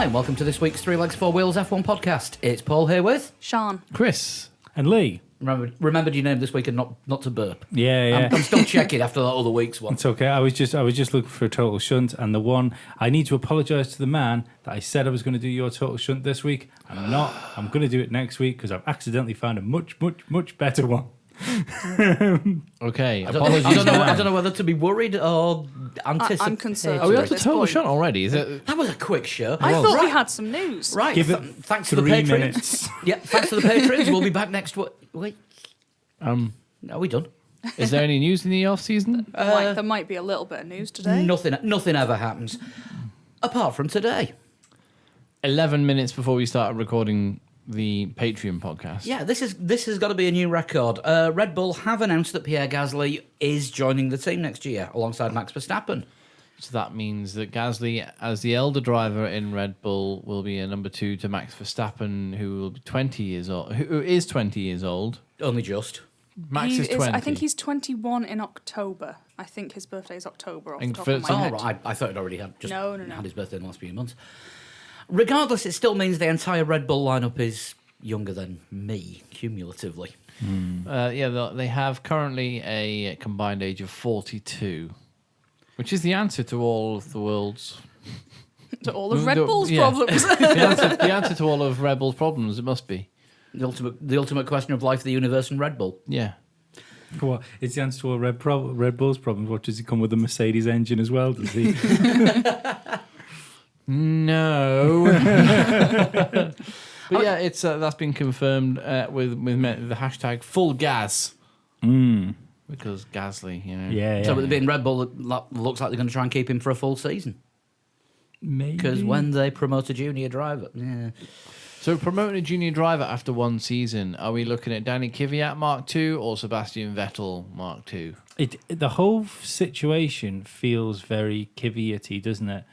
Hi, and welcome to this week's Three Legs, Four Wheels F1 podcast. It's Paul here with Sean, Chris, and Lee. Remembered your name this week and not to burp. Yeah. I'm still checking after that other week's one. It's okay. I was just looking for a total shunt, and the one I need to apologise to the man that I said I was going to do your total shunt this week. I'm not. I'm going to do it next week because I've accidentally found a much better one. Okay, I apologies. don't know whether to be worried or anticipated. I'm concerned. Are we at up to this total point. shot already? Is it? That was a quick show. I thought we had some news. Right, Give it thanks to the 3 patrons. minutes. Yeah, thanks to the patrons. We'll be back next week. Wait, are we done? Is there any news in the off season? There might be a little bit of news today. Nothing ever happens apart from today. 11 minutes before we started recording the Patreon podcast. Yeah, this has got to be a new record. Red Bull have announced that Pierre Gasly is joining the team next year alongside Max Verstappen. So that means that Gasly, as the elder driver in Red Bull, will be a number 2 to Max Verstappen, who will be 20 years old. Who is 20 years old? Only just. Max is 20. I think he's 21 in October. I think his birthday is October off the And top for- of my so- head. Right. I thought it already had No. had his birthday in the last few months. Regardless, it still means the entire Red Bull lineup is younger than me, cumulatively. They have currently a combined age of 42, which is the answer to all of the world's... To all of Red Bull's Yeah. problems. the answer to all of Red Bull's problems, it must be. The ultimate question of life, the universe, and Red Bull. Yeah. What? It's the answer to all Red Bull's problems. What, does he come with a Mercedes engine as well? Does he? No. But yeah, it's that's been confirmed with the hashtag full gas. Because Gasly, you know. Yeah. So with it being Red Bull, it looks like they're going to try and keep him for a full season. Maybe. Because when they promote a junior driver... Yeah. So promoting a junior driver after one season, are we looking at Danny Kvyat Mark II or Sebastian Vettel Mark II? The whole situation feels very Kvyat-y, doesn't it?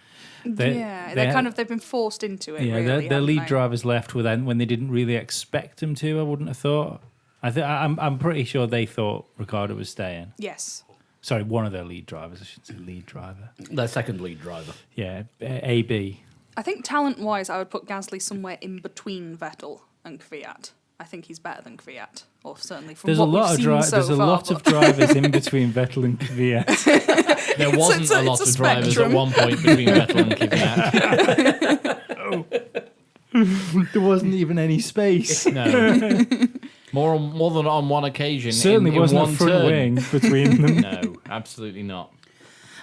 They've been forced into it. Yeah, really, their lead haven't they? drivers left when they didn't really expect them to. I wouldn't have thought. I'm pretty sure they thought Ricciardo was staying. Yes. Sorry, one of their lead drivers. I shouldn't say lead driver. Their second lead driver. Yeah, AB. I think talent-wise, I would put Gasly somewhere in between Vettel and Kvyat. I think he's better than Kvyat, or certainly from There's what a lot we've of seen so there's a far, lot of drivers in between Vettel and Kvyat. There wasn't it's a a lot it's a of drivers at spectrum. one point between Vettel and Kvyat. There wasn't even any space. No. More than on one occasion. Certainly in wasn't one a front turn. wing between them. No, absolutely not.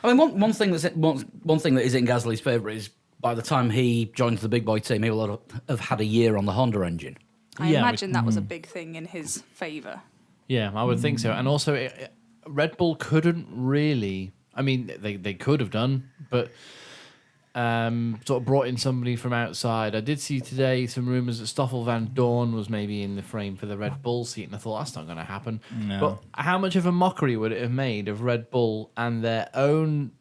I mean, one thing that is in Gasly's favour is by the time he joins the big boy team, he will have had a year on the Honda engine. I Yeah, imagine that was a big thing in his favour. Yeah, I would think so. And also, Red Bull couldn't really... I mean, they could have done, but sort of brought in somebody from outside. I did see today some rumours that Stoffel Van Dorn was maybe in the frame for the Red Bull seat, and I thought, that's not going to happen. No. But how much of a mockery would it have made of Red Bull and their own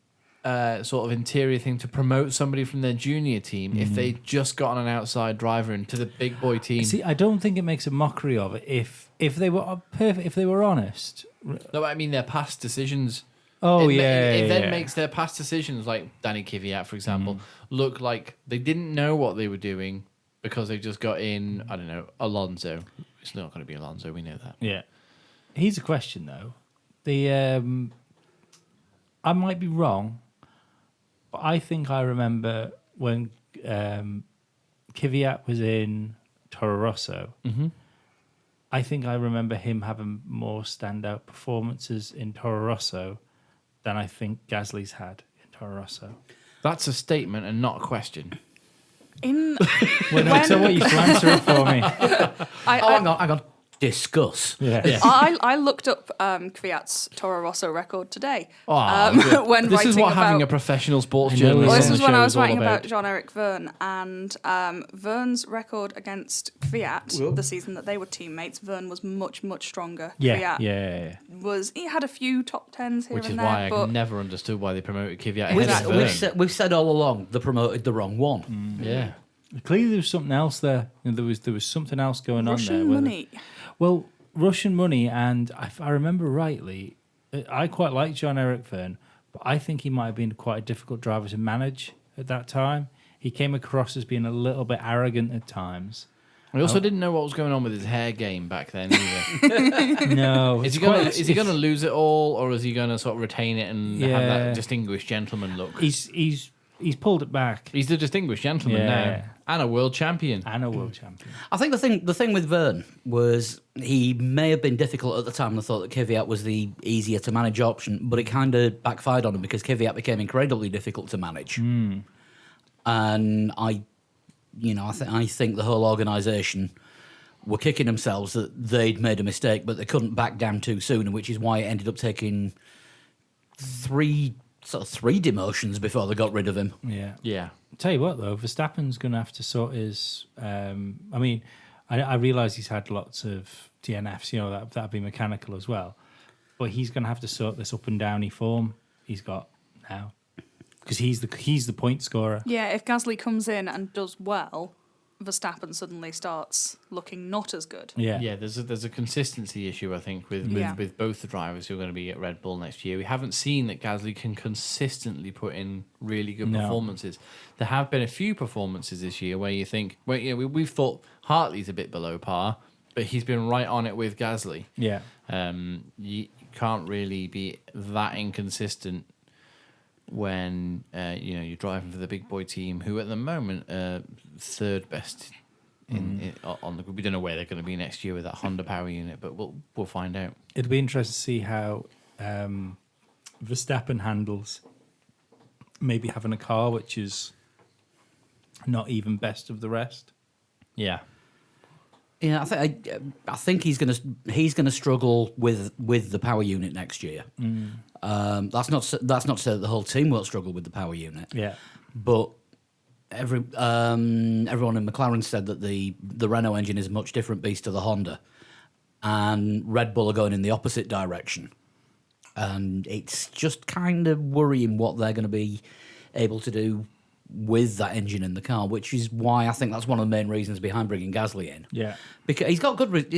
sort of interior thing to promote somebody from their junior team if they just got an outside driver into the big boy team? See, I don't think it makes a mockery of it if they were perfect, if they were honest. No, I mean their past decisions. Oh, It yeah. then makes their past decisions, like Danny Kvyat, for example, look like they didn't know what they were doing because they just got in, I don't know, Alonso. It's not going to be Alonso, we know that. Yeah. Here's a question, though. I might be wrong, but I think I remember when Kvyat was in Toro Rosso, I think I remember him having more standout performances in Toro Rosso than I think Gasly's had in Toro Rosso. That's a statement and not a question. In Well, no, so what you to answer it for me? Hang on. Discuss. Yeah. I looked up Kvyat's Toro Rosso record today. Oh, when this is writing what having a about- professional sports I know, journalist Well, on this the is when show I is was all writing about about. Jean-Eric Verne, and Verne's record against Kvyat, the season that they were teammates, Verne was much, much stronger. Yeah. Kvyat he had a few top tens here Which is and why there, I but never understood why they promoted Kvyat We've, ahead of Verne. we've said all along they promoted the wrong one. Yeah. Clearly, there was something else there. There was something else going on there. Russian money. Well, Russian money, and if I remember rightly, I quite like Jean-Eric Verne, but I think he might have been quite a difficult driver to manage at that time. He came across as being a little bit arrogant at times. We also didn't know what was going on with his hair game back then either. No, Is he going to lose it all, or is he going to sort of retain it and have Yeah. that distinguished gentleman look? He's pulled it back. He's the distinguished gentleman Yeah. now and a world champion. And a world champion. I think the thing with Verne was he may have been difficult at the time. And I thought that Kvyat was the easier to manage option, but it kind of backfired on him because Kvyat became incredibly difficult to manage. And I think the whole organisation were kicking themselves that they'd made a mistake, but they couldn't back down too soon, which is why it ended up taking three demotions before they got rid of him. Yeah. Yeah. Tell you what, though, Verstappen's going to have to sort his. I realise he's had lots of DNFs, that'd be mechanical as well. But he's going to have to sort this up and downy form he's got now. Because he's the point scorer. Yeah, if Gasly comes in and does well, Verstappen suddenly starts looking not as good. Yeah. Yeah, there's a consistency issue, I think, with Yeah. both the drivers who are going to be at Red Bull next year. We haven't seen that Gasly can consistently put in really good No. performances. There have been a few performances this year where you think, we've thought Hartley's a bit below par, but he's been right on it with Gasly. Yeah. You can't really be that inconsistent when you're driving for the big boy team, who at the moment are third best on the group. We don't know where they're going to be next year with that Honda power unit, but we'll find out. It'll be interesting to see how Verstappen handles maybe having a car which is not even best of the rest. Yeah. Yeah, I think he's gonna struggle with the power unit next year. That's not to say that the whole team won't struggle with the power unit. Yeah. But everyone in McLaren said that the Renault engine is a much different beast to the Honda, and Red Bull are going in the opposite direction, and it's just kind of worrying what they're going to be able to do with that engine in the car, which is why I think that's one of the main reasons behind bringing Gasly in. Yeah. Because he's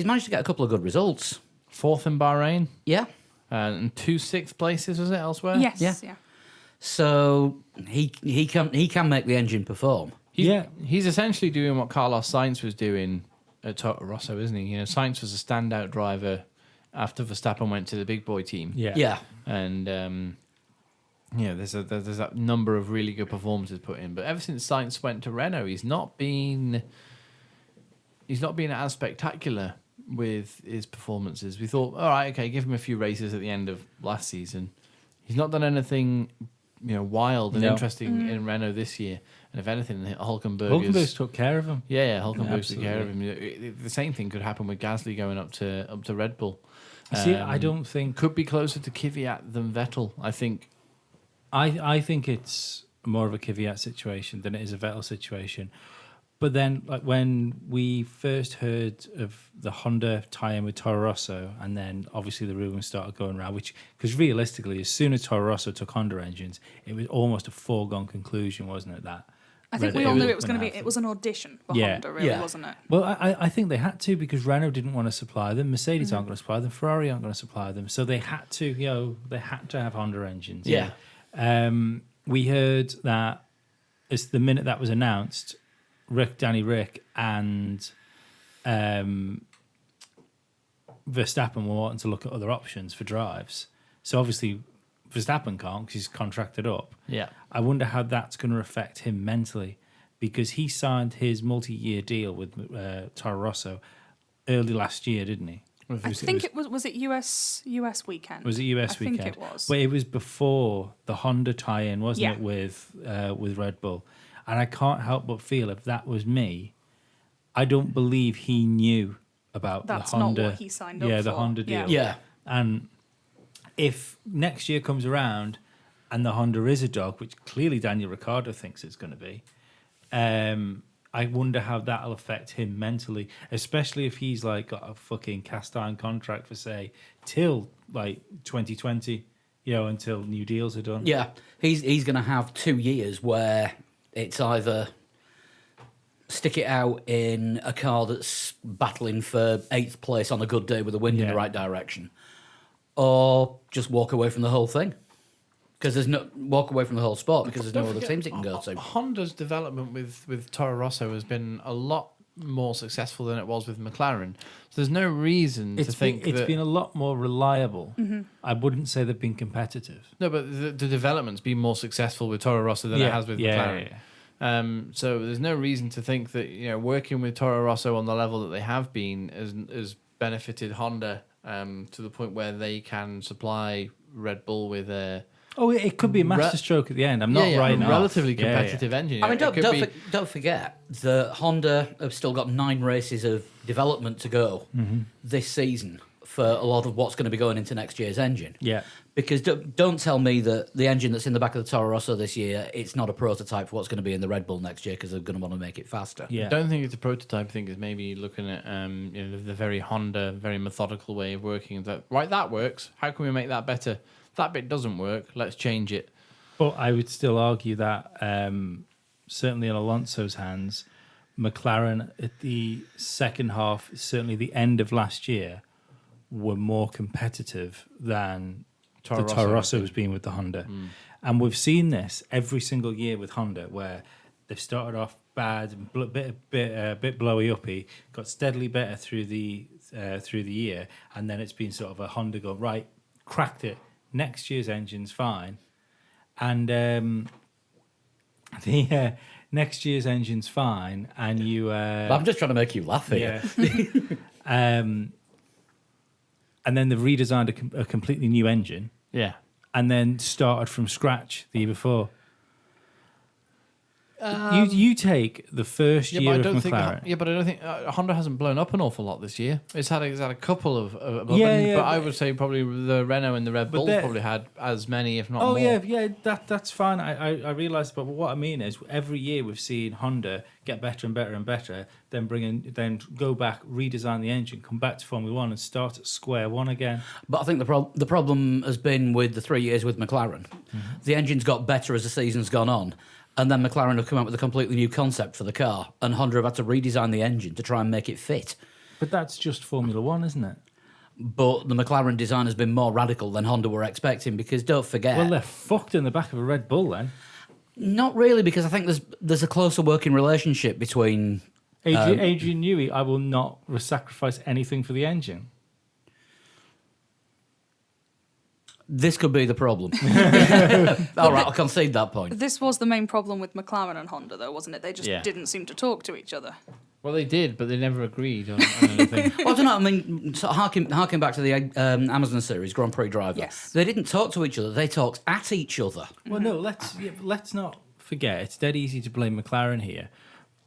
managed to get a couple of good results. Fourth in Bahrain Yeah. and 2 sixth places, was it, elsewhere? Yes, Yeah. yeah. So he can make the engine perform. He's essentially doing what Carlos Sainz was doing at Toro Rosso, isn't he? Sainz was a standout driver after Verstappen went to the big boy team. Yeah. Yeah. And there's that number of really good performances put in. But ever since Sainz went to Renault, he's not been as spectacular with his performances. We thought, all right, okay, give him a few races at the end of last season. He's not done anything, wild and No. interesting in Renault this year. And if anything, Hulkenberg Hulkenberg's took care of him. Yeah, Hulkenberg took care of absolutely. him. The same thing could happen with Gasly going up to Red Bull. See, I don't think Could be closer to Kvyat than Vettel, I think. I think it's more of a Kvyat situation than it is a Vettel situation. But then, like when we first heard of the Honda tie-in with Toro Rosso, and then obviously the rumors started going around, because realistically, as soon as Toro Rosso took Honda engines, it was almost a foregone conclusion, wasn't it? That I think Red we all Bull knew was it was going to gonna be. have It was an audition for Yeah. Honda, really, Yeah. wasn't it? Well, I think they had to because Renault didn't want to supply them, Mercedes aren't going to supply them, Ferrari aren't going to supply them, so they had to, they had to have Honda engines. Yeah. We heard that as the minute that was announced, Danny Rick, and Verstappen were wanting to look at other options for drives. So obviously Verstappen can't because he's contracted up. Yeah. I wonder how that's going to affect him mentally because he signed his multi-year deal with Toro Rosso early last year, didn't he? I think it was it US weekend? Was it US I weekend? think it was. But it was before the Honda tie-in, wasn't Yeah. it, with Red Bull? And I can't help but feel if that was me, I don't believe he knew about That's the not Honda. what he signed up Yeah, the for. Honda Yeah. deal. Yeah. And if next year comes around and the Honda is a dog, which clearly Daniel Ricciardo thinks it's going to be, I wonder how that'll affect him mentally, especially if he's like got a fucking cast iron contract for say till like 2020, until new deals are done. Yeah, he's going to have 2 years where it's either stick it out in a car that's battling for 8th place on a good day with the wind in Yeah. the right direction, or just walk away from the whole thing. because there's no walk away from the whole sport because there's no Don't other forget, teams it can go to. Honda's development with Toro Rosso has been a lot more successful than it was with McLaren. So there's no reason to think it's that... been a lot more reliable. I wouldn't say they've been competitive. No, but the development's been more successful with Toro Rosso than it has with McLaren. So there's no reason to think that working with Toro Rosso on the level that they have been has benefited Honda to the point where they can supply Red Bull with a it could be a masterstroke at the end. I'm not writing it off. relatively competitive engine. I mean, It could be- don't forget that Honda have still got 9 races of development to go this season for a lot of what's going to be going into next year's engine. Yeah. Because don't tell me that the engine that's in the back of the Toro Rosso this year, it's not a prototype for what's going to be in the Red Bull next year because they're going to want to make it faster. Yeah. I don't think it's a prototype. I think it's maybe looking at the very Honda, very methodical way of working. That works. How can we make that better? That bit doesn't work. Let's change it. But I would still argue that certainly in Alonso's hands, McLaren at the second half, certainly the end of last year, were more competitive than Toro the Toro Rosso Rosso has been with the Honda. And we've seen this every single year with Honda, where they've started off bad, a bit blowy uppy, got steadily better through the year, and then it's been sort of a Honda go, right, cracked it. Next year's engine's fine, and the next year's engine's fine, and you. I'm just trying to make you laugh here. Yeah. And then they've redesigned a completely new engine, Yeah. and then started from scratch the year before. You take the first year of McLaren. But I don't think Honda hasn't blown up an awful lot this year. It's had a couple of but I would say probably the Renault and the Red Bull probably had as many, if not more. That's fine. I realise, but what I mean is, every year we've seen Honda get better and better and better, then go back, redesign the engine, come back to Formula One, and start at square one again. But I think the problem has been with the 3 years with McLaren. The engine's got better as the season's gone on. And then McLaren have come out with a completely new concept for the car, and Honda have had to redesign the engine to try and make it fit. But that's just Formula One, isn't it? But the McLaren design has been more radical than Honda were expecting, because don't forget... Well, they're fucked in the back of a Red Bull then. Not really, because I think there's a closer working relationship between... Adrian Newey, I will not sacrifice anything for the engine. This could be the problem. All right, I'll concede that point. This was the main problem with McLaren and Honda, though, wasn't it? They just didn't seem to talk to each other. Well, they did, but they never agreed on anything. Well, I don't know. I mean, so harking back to the Amazon series, Grand Prix Driver. Yes. They didn't talk to each other. They talked at each other. Well, no, let's not forget, it's dead easy to blame McLaren here.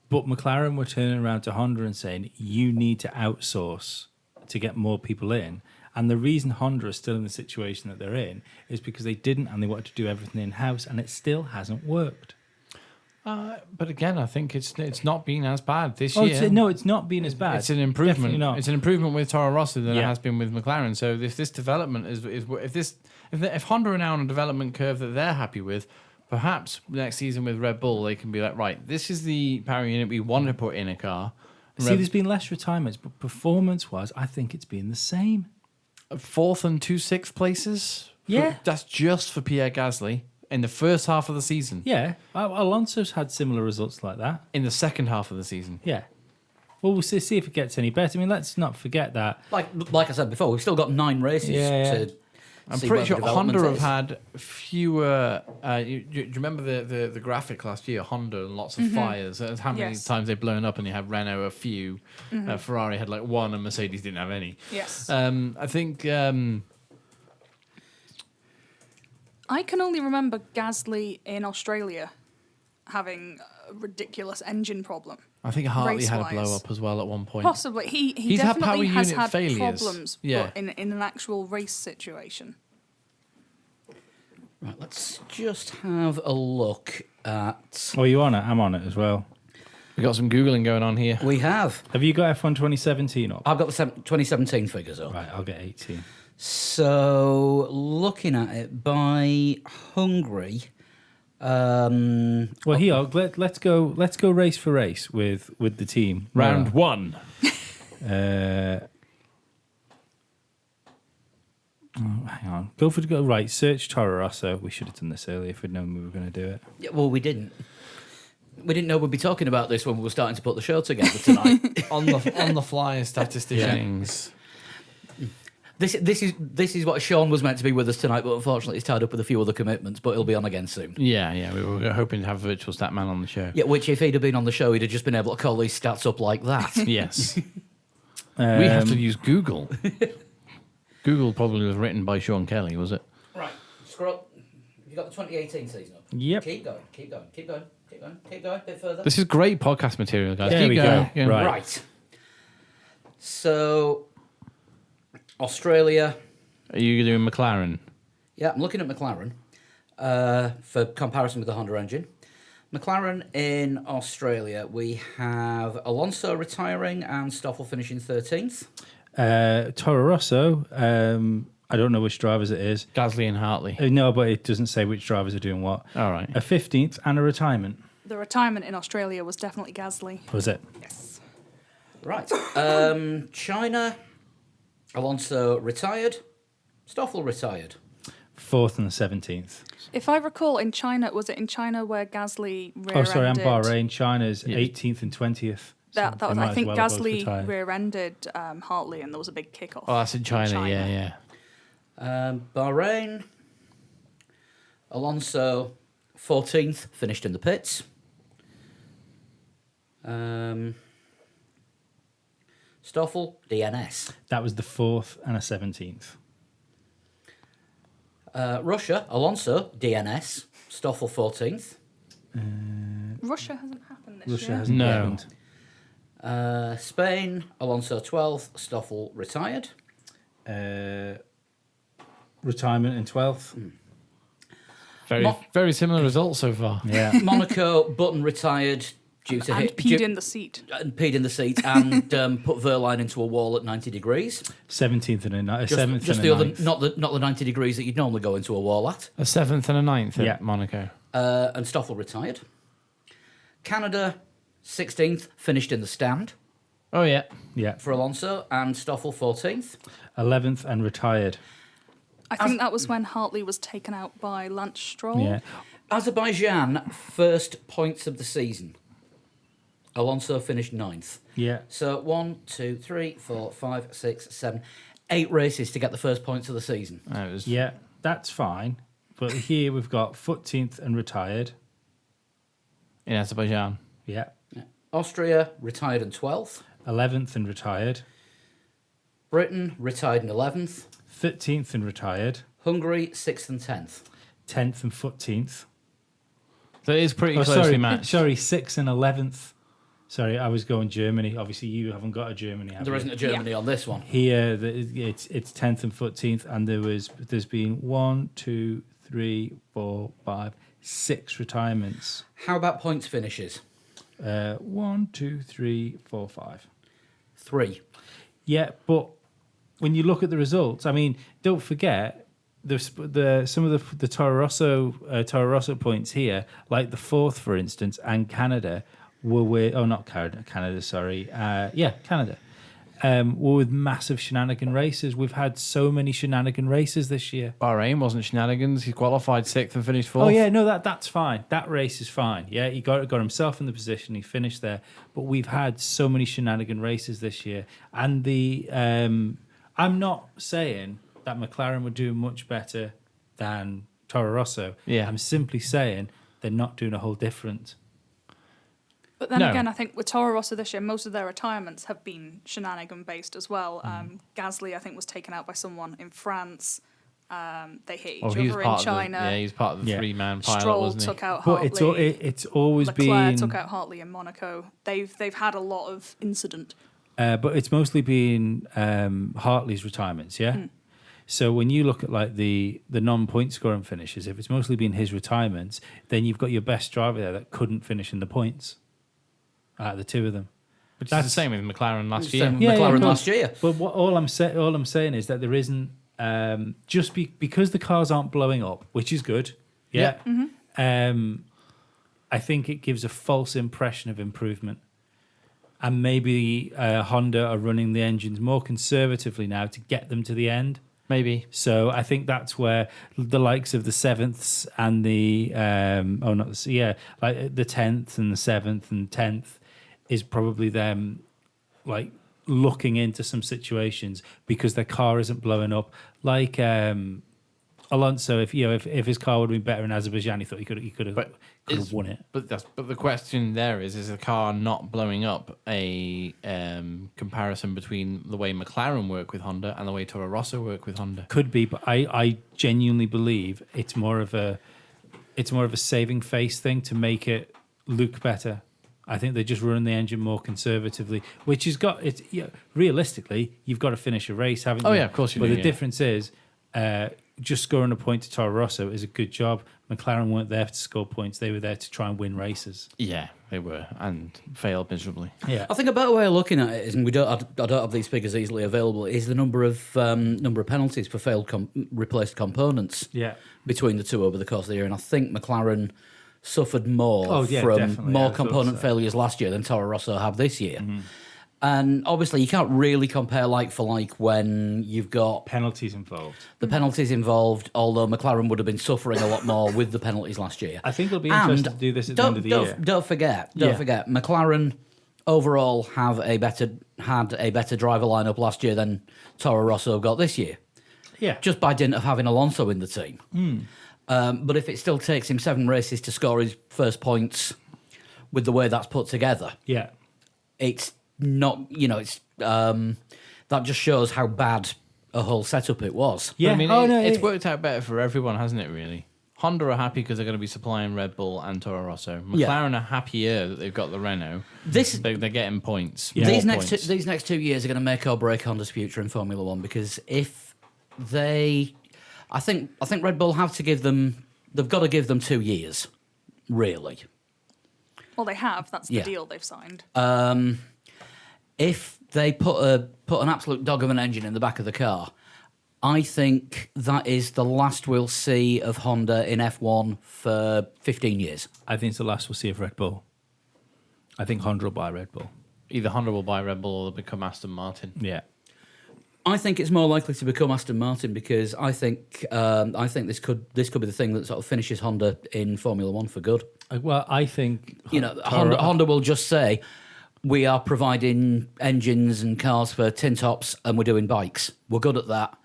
But McLaren were turning around to Honda and saying, you need to outsource to get more people in. And the reason Honda is still in the situation that they're in is because they didn't, and they wanted to do everything in-house, and it still hasn't worked. But again, I think it's not been as bad this year. No, it's not been as bad. It's an improvement. Definitely not. It's an improvement with Toro Rosso than it has been with McLaren. So if this development if Honda are now on a development curve that they're happy with, perhaps next season with Red Bull they can be like, right, this is the power unit we want to put in a car. See, there's been less retirements, but performance-wise, I think it's been the same. 4th and 2 6th places. Yeah. That's just for Pierre Gasly in the first half of the season. Yeah, Alonso's had similar results like that. In the second half of the season. Yeah. Well, we'll see if it gets any better. I mean, let's not forget that. Like I said before, we've still got 9 races to I'm see pretty where sure the development Honda have is. had fewer. Do you remember the graphic last year? Honda and lots of fires. How many Yes. times they've blown up, and you had Renault a few. Ferrari had like 1, and Mercedes didn't have any. Yes. I think. I can only remember Gasly in Australia having a ridiculous engine problem. I think Hartley had a Race-wise. blow up as well at one point. Possibly. He He's had definitely power has unit had failures. problems Yeah. but in an actual race situation. Right, let's just have a look at... Oh, you on it? I'm on it as well. We got some googling going on here. We have. Have you got F1 2017 up? I've got the 2017 figures up. Right, I'll get 18. So, looking at it, by Hungary... Well, here, let's go race for race with the team. Round 1. Hang on. Go right. Search Toro Rosso. We should have done this earlier if we'd known we were going to do it. Yeah, well, we didn't. We didn't know we'd be talking about this when we were starting to put the show together tonight. on the fly statisticians. This is what Sean was meant to be with us tonight, but unfortunately he's tied up with a few other commitments. But he'll be on again soon. Yeah. We were hoping to have a virtual stat man on the show. Yeah, which if he'd have been on the show, he'd have just been able to call these stats up like that. Yes. We have to use Google. Google probably was written by Sean Kelly, was it? Right, scroll. You got the 2018 season up. Yep. Keep going. A bit further. This is great podcast material, guys. There Keep we going. go. Right. Right. So, Australia. Are you doing McLaren? Yeah, I'm looking at McLaren for comparison with the Honda engine. McLaren in Australia, we have Alonso retiring and Stoffel finishing 13th. Toro Rosso. I don't know which drivers it is. Gasly and Hartley. No, but it doesn't say which drivers are doing what. All right. A 15th and a retirement. The retirement in Australia was definitely Gasly. Was it? Yes. Right. China, Alonso retired, Stoffel retired. 4th and the 17th. If I recall, in China, was it in China where Gasly rear-ended? Oh, sorry, and Bahrain. China's 18th and 20th. That So was, they might I as think well have both Gasly retired. rear-ended Hartley, and there was a big kickoff. Oh, that's in China. Yeah. Bahrain, Alonso 14th, finished in the pits. Stoffel, DNS. That was the 4th and a 17th. Russia, Alonso, DNS. Stoffel 14th. Russia hasn't happened this Russia year. hasn't No. happened. Spain, Alonso 12th, Stoffel retired. Retirement in 12th. Very similar results so far. Yeah. Monaco, Button retired due to And peed in the seat. and peed in the seat and put Verline into a wall at 90 degrees. 17th and a Just, 7th just and the a other, 9th. not the 90 degrees that you'd normally go into a wall at. A 7th and a 9th Yeah. at Monaco. And Stoffel retired. Canada, 16th, finished in the stand Oh, yeah. Yeah. for Alonso, and Stoffel 14th. 11th and retired. I think that was when Hartley was taken out by Lance Stroll. Yeah. Azerbaijan, first points of the season. Alonso finished 9th. Yeah. So 1, 2, 3, 4, 5, 6, 7, 8 races to get the first points of the season. It was Yeah. That's fine. But here we've got 14th and retired. in Azerbaijan. Yeah. Austria, retired in 12th. 11th and retired. Britain, retired in 11th. 13th and retired. Hungary, 6th and 10th. 10th and 14th. So it is pretty Oh, closely sorry, matched. sorry, 6th and 11th. Sorry, I was going Germany. Obviously, you haven't got a Germany. Have There you? isn't a Germany on this one. Here, it's 10th and 14th, and there's been 1, 2, 3, 4, 5, 6 retirements. How about points finishes? 1, 2, 3, 4, 5. 3. Yeah, but when you look at the results, I mean, don't forget some of the Toro Rosso points here, like the 4th, for instance, and Canada were with Canada. Sorry, Canada. Were with massive shenanigan races. We've had so many shenanigan races this year. Bahrain wasn't shenanigans. He qualified 6th and finished 4th. Oh yeah, no, that's fine. That race is fine. Yeah, he got himself in the position. He finished there. But we've had so many shenanigan races this year, and I'm not saying that McLaren were doing much better than Toro Rosso. Yeah. I'm simply saying they're not doing a whole different. But then No. again, I think with Toro Rosso this year, most of their retirements have been shenanigan based as well. Gasly, I think, was taken out by someone in France. They hit each he was other in part China. of the, he was part of the Yeah. 3-man pilot, Stroll wasn't he? took out But Hartley. it's always Leclerc been. took out Hartley in Monaco. They've had a lot of incident. But it's mostly been Hartley's retirements, yeah. So when you look at like the non-point scoring finishes, if it's mostly been his retirements, then you've got your best driver there that couldn't finish in the points out of the two of them. Which is the same with McLaren last year. Same with Yeah, McLaren of course. last year. But all I'm saying is that there isn't because the cars aren't blowing up, which is good. Yeah. I think it gives a false impression of improvement. And maybe Honda are running the engines more conservatively now to get them to the end. Maybe. So I think that's where the likes of the 7ths and the like the 10th and the 7th and 10th is probably them like looking into some situations because their car isn't blowing up. Like Alonso, if his car would have been better in Azerbaijan, he thought he could have won it. But the question there is the car not blowing up a comparison between the way McLaren work with Honda and the way Toro Rosso work with Honda? Could be, but I genuinely believe it's more of a saving face thing to make it look better. I think they're just running the engine more conservatively, which has got it. Realistically, you've got to finish a race, haven't you? Oh yeah, of course you do. But the yeah. difference is, just scoring a point to Toro Rosso is a good job. McLaren weren't there to score points; they were there to try and win races. Yeah, they were, and failed miserably. Yeah, I think a better way of looking at it is, and I don't have these figures easily available, is the number of penalties for failed replaced components. Yeah. Between the two over the course of the year, and I think McLaren suffered more from definitely. more I component thought so. failures last year than Toro Rosso have this year. Mm-hmm. And obviously, you can't really compare like for like when you've got penalties involved. the penalties involved, although McLaren would have been suffering a lot more with the penalties last year. I think it'll be interesting to do this at the end of the year. Don't forget, McLaren overall had a better driver lineup last year than Toro Rosso got this year, Yeah, just by dint of having Alonso in the team. But if it still takes him 7 races to score his first points with the way that's put together, yeah. it's not, that just shows how bad a whole setup it was. Yeah. But, I mean, Oh, no, it's worked out better for everyone, hasn't it? Really, Honda are happy because they're going to be supplying Red Bull and Toro Rosso. McLaren are happier that they've got the Renault. They're getting points. Yeah. These more next points. these next 2 years are going to make or break Honda's future in Formula One, because if they, I think Red Bull have to give them, they've got to give them 2 years, really. Well, they have. That's the Yeah. deal they've signed. If they put an absolute dog of an engine in the back of the car, I think that is the last we'll see of Honda in F1 for 15 years. I think it's the last we'll see of Red Bull. I think Honda will buy Red Bull. Either Honda will buy Red Bull or they'll become Aston Martin. Yeah. I think it's more likely to become Aston Martin, because I think this could be the thing that sort of finishes Honda in Formula One for good. Well, I think Honda will just say, we are providing engines and cars for tin tops, and we're doing bikes. We're good at that.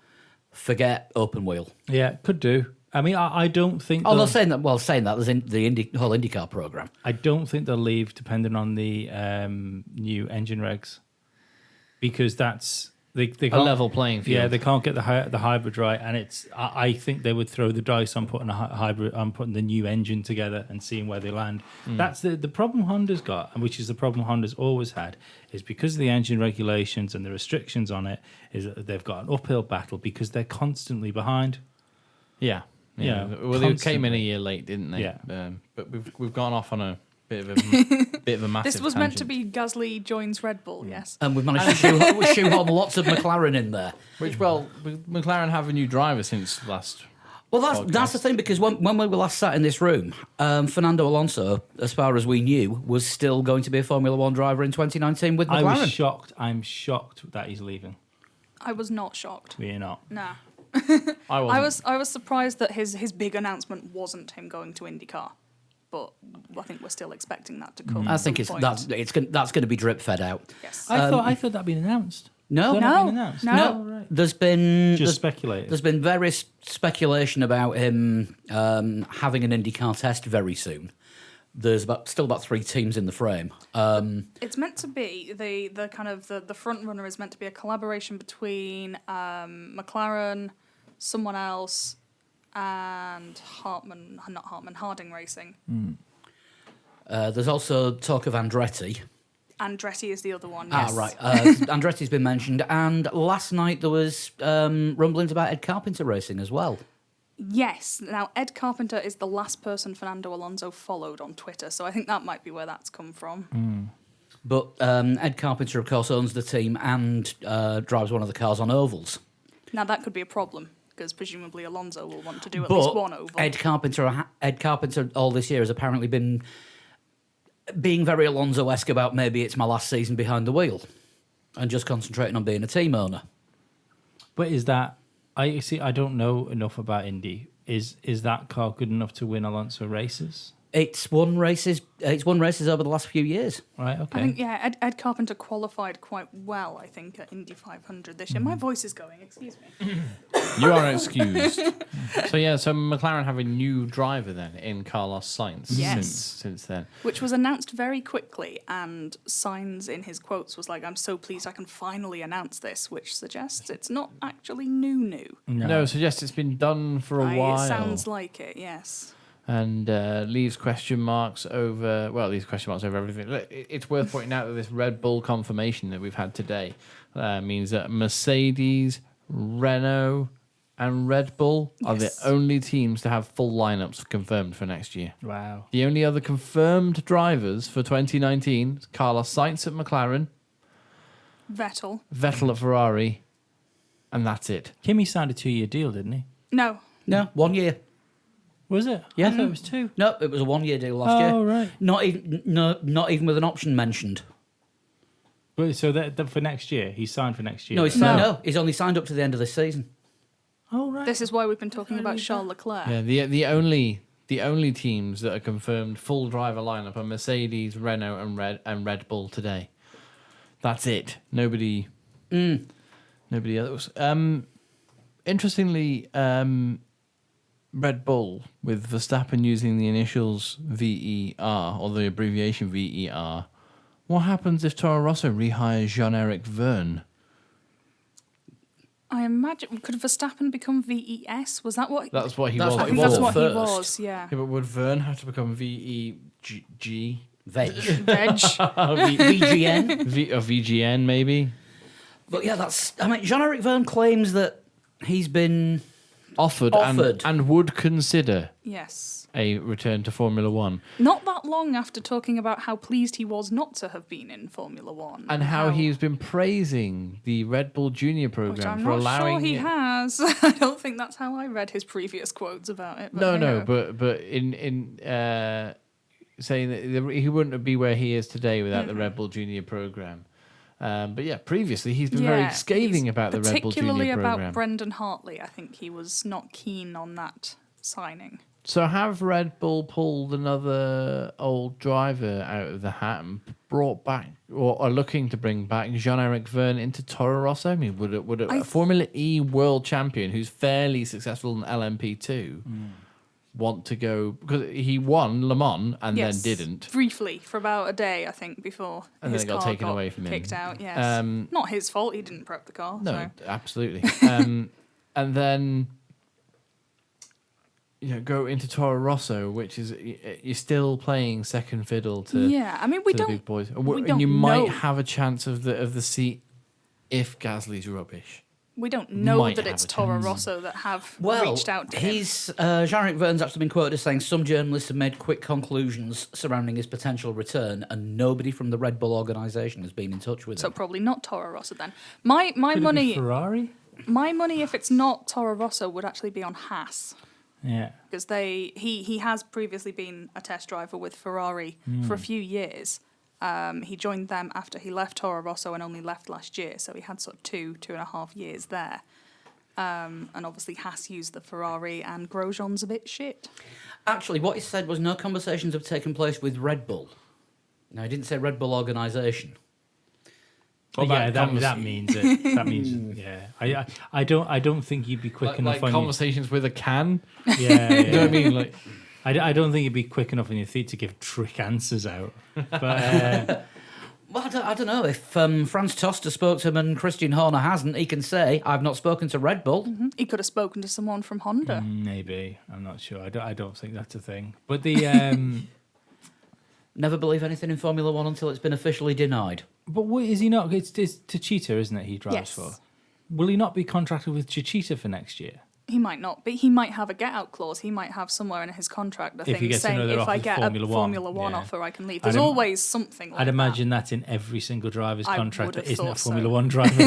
Forget open wheel. Yeah, could do. I mean, I don't think. Although saying that, there's the whole IndyCar program. I don't think they'll leave depending on the new engine regs, because that's they A can't, level playing field. Yeah, they can't get the hybrid right, and it's. I think they would throw the dice on putting a hybrid, on putting the new engine together and seeing where they land. That's the problem Honda's got, and which is the problem Honda's always had, is because of the engine regulations and the restrictions on it, is that they've got an uphill battle because they're constantly behind. Yeah. Yeah, Well, they came in constantly. a year late, didn't they? Yeah. But we've gone off on a bit of a massive. This was meant to tangent. be Gasly joins Red Bull, yes. And we've managed to shoehorn lots of McLaren in there. Which, well, McLaren have a new driver since last. Well, that's the thing, because when we were last sat in this room, Fernando Alonso, as far as we knew, was still going to be a Formula One driver in 2019 with McLaren. I was shocked. I'm shocked that he's leaving. I was not shocked. We're not. Nah. I I was surprised that his big announcement wasn't him going to IndyCar, but I think we're still expecting that to come. I at think some that's point. going to be drip fed out. Yes. I thought that'd been announced. No, Has that not been No, announced? no. Oh, right. There's been Just speculated. There's been various speculation about him having an IndyCar test very soon. There's still about 3 teams in the frame. It's meant to be the kind of the front runner is meant to be a collaboration between McLaren, someone else, and Harding Racing. There's also talk of Andretti. Andretti is the other one. Yes. Right. Andretti's been mentioned, and last night there was rumblings about Ed Carpenter Racing as well. Yes. Now Ed Carpenter is the last person Fernando Alonso followed on Twitter, so I think that might be where that's come from. But Ed Carpenter, of course, owns the team and drives one of the cars on ovals. Now that could be a problem, because presumably Alonso will want to do at least one oval. Ed Carpenter all this year has apparently been being very Alonso-esque about, maybe it's my last season behind the wheel, and just concentrating on being a team owner. But is that I see. I don't know enough about Indy. Is that car good enough to win Alonso races? It's won races. It's won races over the last few years. Right. Okay. I think, yeah, Ed Carpenter qualified quite well, I think, at Indy 500 this year. My voice is going, excuse me. You are excused. So McLaren have a new driver then in Carlos Sainz Yes. since then. Which was announced very quickly, and Sainz in his quotes was like, I'm so pleased I can finally announce this, which suggests it's not actually new. No, suggests it's been done for a It while. sounds like it, yes. And leaves question marks over everything. Look, it's worth pointing out that this Red Bull confirmation that we've had today means that Mercedes, Renault, and Red Bull are the Yes. only teams to have full lineups confirmed for next year. Wow. The only other confirmed drivers for 2019 is Carlos Sainz at McLaren, Vettel. Vettel at Ferrari, and that's it. Kimi signed a 2-year deal, didn't he? No. No, 1 year. Was it? Yeah. I thought it was 2. No, it was a 1 year deal last year. Oh, right. Not even with an option mentioned. But so that for next year, he's signed for next year. No, he's No. no, he's only signed up to the end of this season. Oh, right. This is why we've been talking about Charles Leclerc. Yeah, the only teams that are confirmed full driver lineup are Mercedes, Renault, and Red Bull today. That's it. Nobody else. Interestingly, Red Bull with Verstappen using the initials VER or the abbreviation VER. What happens if Toro Rosso rehires Jean-Eric Verne? I imagine, could Verstappen become VES? Was that what? That's what he That's was. what I he think that's was what first. he was, yeah. Yeah, but would Verne have to become VEG? Veg. Veg. VGN. VGN maybe? But yeah, Jean-Eric Verne claims that he's been Offered. Offered. And would consider Yes. a return to Formula One. Not that long after talking about how pleased he was not to have been in Formula One. And how he's been praising the Red Bull Junior Which program I'm for not allowing sure he it- has. I don't think that's how I read his previous quotes about it. No, hey no, ho. but in saying that he wouldn't be where he is today without the Red Bull Junior program. But yeah, previously he's been very scathing he's about the Red Bull Junior particularly program. about Brendan Hartley. I think he was not keen on that signing. So have Red Bull pulled another old driver out of the hat and brought back, or are looking to bring back Jean-Eric Verne into Toro Rosso? I mean, would a Formula E world champion who's fairly successful in LMP2 want to go, because he won Le Mans and Yes, then didn't. briefly for about a day, I think, before And then his it got car taken away from him. kicked out. Yes, not his fault. He didn't prep the car. No, so. absolutely. And then go into Toro Rosso, which is you're still playing second fiddle to Yeah, I mean, we to the don't. big boys, we and don't you might know. have a chance of the seat if Gasly's rubbish. We don't know might that have it's a Toro chance. Rosso that have Well, reached out to him. Jean-Eric Verne's actually been quoted as saying some journalists have made quick conclusions surrounding his potential return, and nobody from the Red Bull organisation has been in touch with So him. probably not Toro Rosso then. My Could it be money, Ferrari? my money, if it's not Toro Rosso, would actually be on Haas. Yeah. Because he has previously been a test driver with Ferrari for a few years. He joined them after he left Toro Rosso and only left last year, so he had sort of 2.5 years there. And obviously Haas used the Ferrari, and Grosjean's a bit shit. Actually, what he said was no conversations have taken place with Red Bull. No, he didn't say Red Bull organisation. What Yeah, about that means it. That means yeah. I don't think you'd be quick enough like on conversations with a can. your, yeah, You know what I mean? Like, I don't think you'd be quick enough on your feet to give trick answers out. But Well, I don't know. If Franz Toster spoke to him and Christian Horner hasn't, he can say, I've not spoken to Red Bull. He could have spoken to someone from Honda. maybe I'm not sure. I don't think that's a thing. But the Never believe anything in Formula One until it's been officially denied. but what, is he not? It's Techeetah, isn't it? He drives Yes. for. Will he not be contracted with Techeetah for next year? He might not, but he might have a get-out clause. He might have somewhere in his contract a If he thing gets saying, another if offer I for get Formula a One, Formula One yeah. offer, I can leave. I'd There's always something like I'd that. imagine that's in every single driver's I contract would that have isn't a thought so. Formula One driver.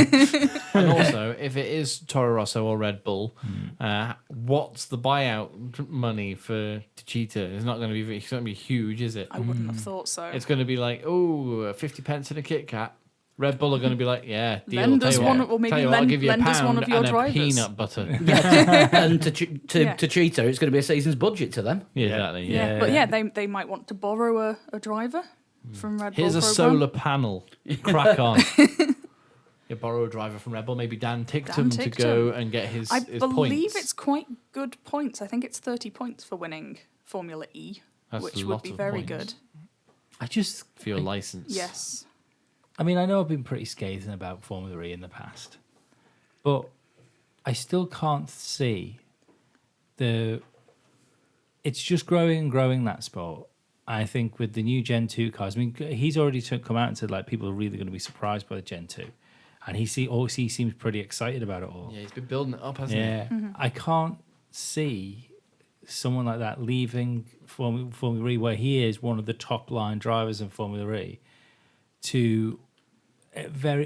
and also, if it is Toro Rosso or Red Bull, what's the buyout money for Techeetah? It's not going to be. It's not going to be huge, is it? I wouldn't have thought so. It's going to be like 50 pence in a Kit Kat. Red Bull are going to be like, yeah, deal. Lend tell us you one- what, or maybe tell you what, I'll lend- give you a lend us one pound of your and drivers. a peanut butter. And Yeah. to Cheetah, it's going to be a season's budget to them. Yeah, exactly. Yeah. Yeah, but yeah, they might want to borrow a driver from Red Bull. Here's a program. solar panel. Crack on. You borrow a driver from Red Bull, maybe Dan Ticktum to go and get his I his believe points. it's quite good points. I think it's 30 points for winning Formula E, That's which a would lot be of very points. good. I just, for your license. Yes. I mean, I know I've been pretty scathing about Formula E in the past, but I still can't see it's just growing and growing, that sport. I think with the new Gen 2 cars, I mean, he's already come out and said like people are really going to be surprised by the Gen 2. And he seems pretty excited about it all. Yeah, he's been building it up, hasn't Yeah, I can't see someone like that leaving Formula E, where he is one of the top line drivers in Formula E, to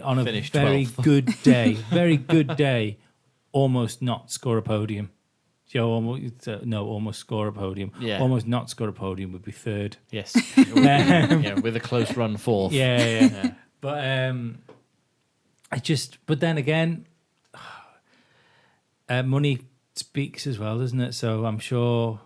on a Finish very 12th. good day, almost not score a podium. Almost score a podium. Yeah. Almost not score a podium would be third. he? Yes. Yeah, with a close run fourth. Yeah. But but then again, money speaks as well, doesn't it? So I'm sure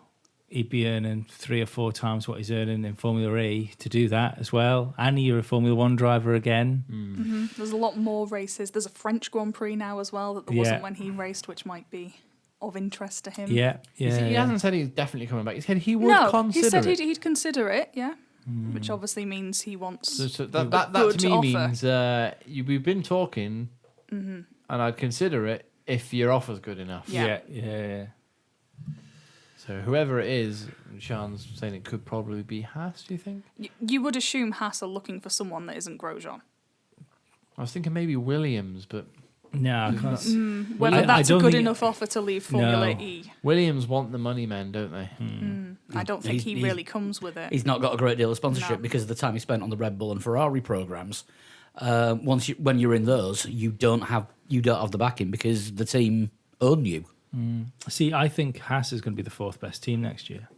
he'd be earning 3 or 4 times what he's earning in Formula E to do that as well. And you're a Formula One driver again. There's a lot more races. There's a French Grand Prix now as well that there Yeah. wasn't when he raced, which might be of interest to him. Yeah. He hasn't said he's definitely coming back. He said he would No, consider he said it. he'd consider it, yeah. Which obviously means he wants So that good to me offer. means we've been talking, and I'd consider it if your offer's good enough. Yeah. Yeah. So whoever it is, Sean's saying it could probably be Haas. Do you think? You would assume Haas are looking for someone that isn't Grosjean. I was thinking maybe Williams, but No, I can't. Whether I that's a don't good think- enough offer to leave Formula No. E. Williams want the money men, don't they? I don't think he He's- really comes with it. He's not got a great deal of sponsorship No. because of the time he spent on the Red Bull and Ferrari programs. When you're in those, you don't have the backing because the team own you. See, I think Haas is going to be the 4th best team next year.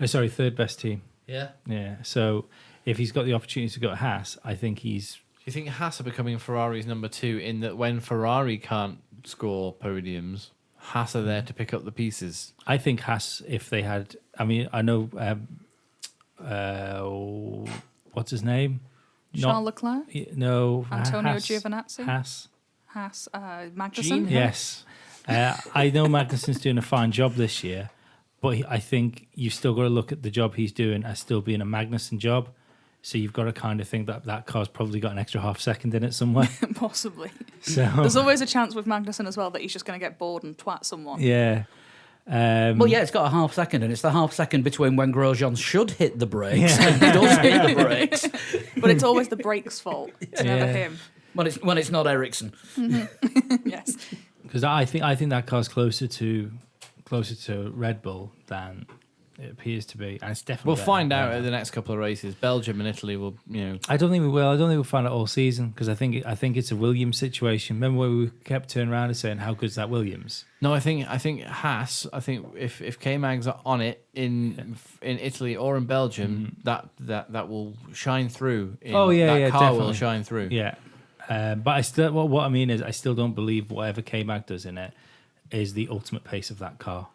Sorry, 3rd best team. Yeah. Yeah. So if he's got the opportunity to go to Haas, I think he's. Do you think Haas are becoming Ferrari's number 2 in that when Ferrari can't score podiums, Haas are there to pick up the pieces? I think Haas, if they had, I mean, I know, what's his name? Charles Leclerc? No, Antonio Haas. Giovinazzi? Haas. Haas, Magnussen? Yes. I know Magnussen's doing a fine job this year, but I think you've still got to look at the job he's doing as still being a Magnussen job. So you've got to kind of think that car's probably got an extra half second in it somewhere. Possibly. So There's always a chance with Magnussen as well that he's just going to get bored and twat someone. yeah. Well, yeah, it's got a half second, and it's the half second between when Grosjean should hit the brakes and he does hit the brakes. But it's always the brake's fault. It's never Yeah. him. When it's not Ericsson. Yes. Because I think that car's closer to Red Bull than it appears to be, and it's definitely. We'll better find than out that. at the next couple of races. Belgium and Italy will, I don't think we will. I don't think we'll find out all season because I think it's a Williams situation. Remember where we kept turning around and saying how good's that Williams? No, I think Haas. I think if K-Mags are on it in Italy or in Belgium, that will shine through. That car definitely. will shine through. Yeah, but I still what I mean is I still don't believe whatever K-Mag does in it is the ultimate pace of that car.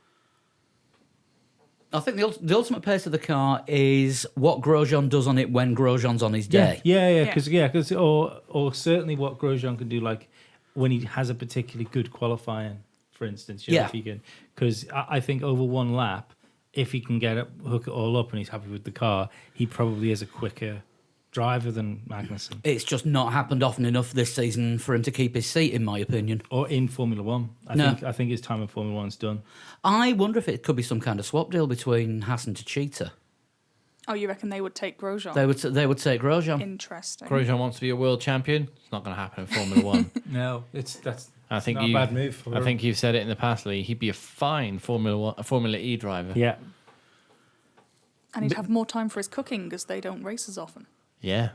I think the ultimate pace of the car is what Grosjean does on it when Grosjean's on his day. Because or certainly what Grosjean can do, like when he has a particularly good qualifying, for instance. Yeah. If he can, because I think over one lap, if he can hook it all up and he's happy with the car, he probably is a quicker driver than Magnussen. It's just not happened often enough this season for him to keep his seat, in my opinion. Or in Formula One. I think his time in Formula One's done. I wonder if it could be some kind of swap deal between Haas and Techeetah. Oh, you reckon they would take Grosjean? They would take Grosjean. Interesting. Grosjean wants to be a world champion. It's not going to happen in Formula One. No, that's I think not a bad move for I him. think you've said it in the past, Lee. He'd be a fine Formula E driver. Yeah. And he'd have more time for his cooking because they don't race as often. Yeah.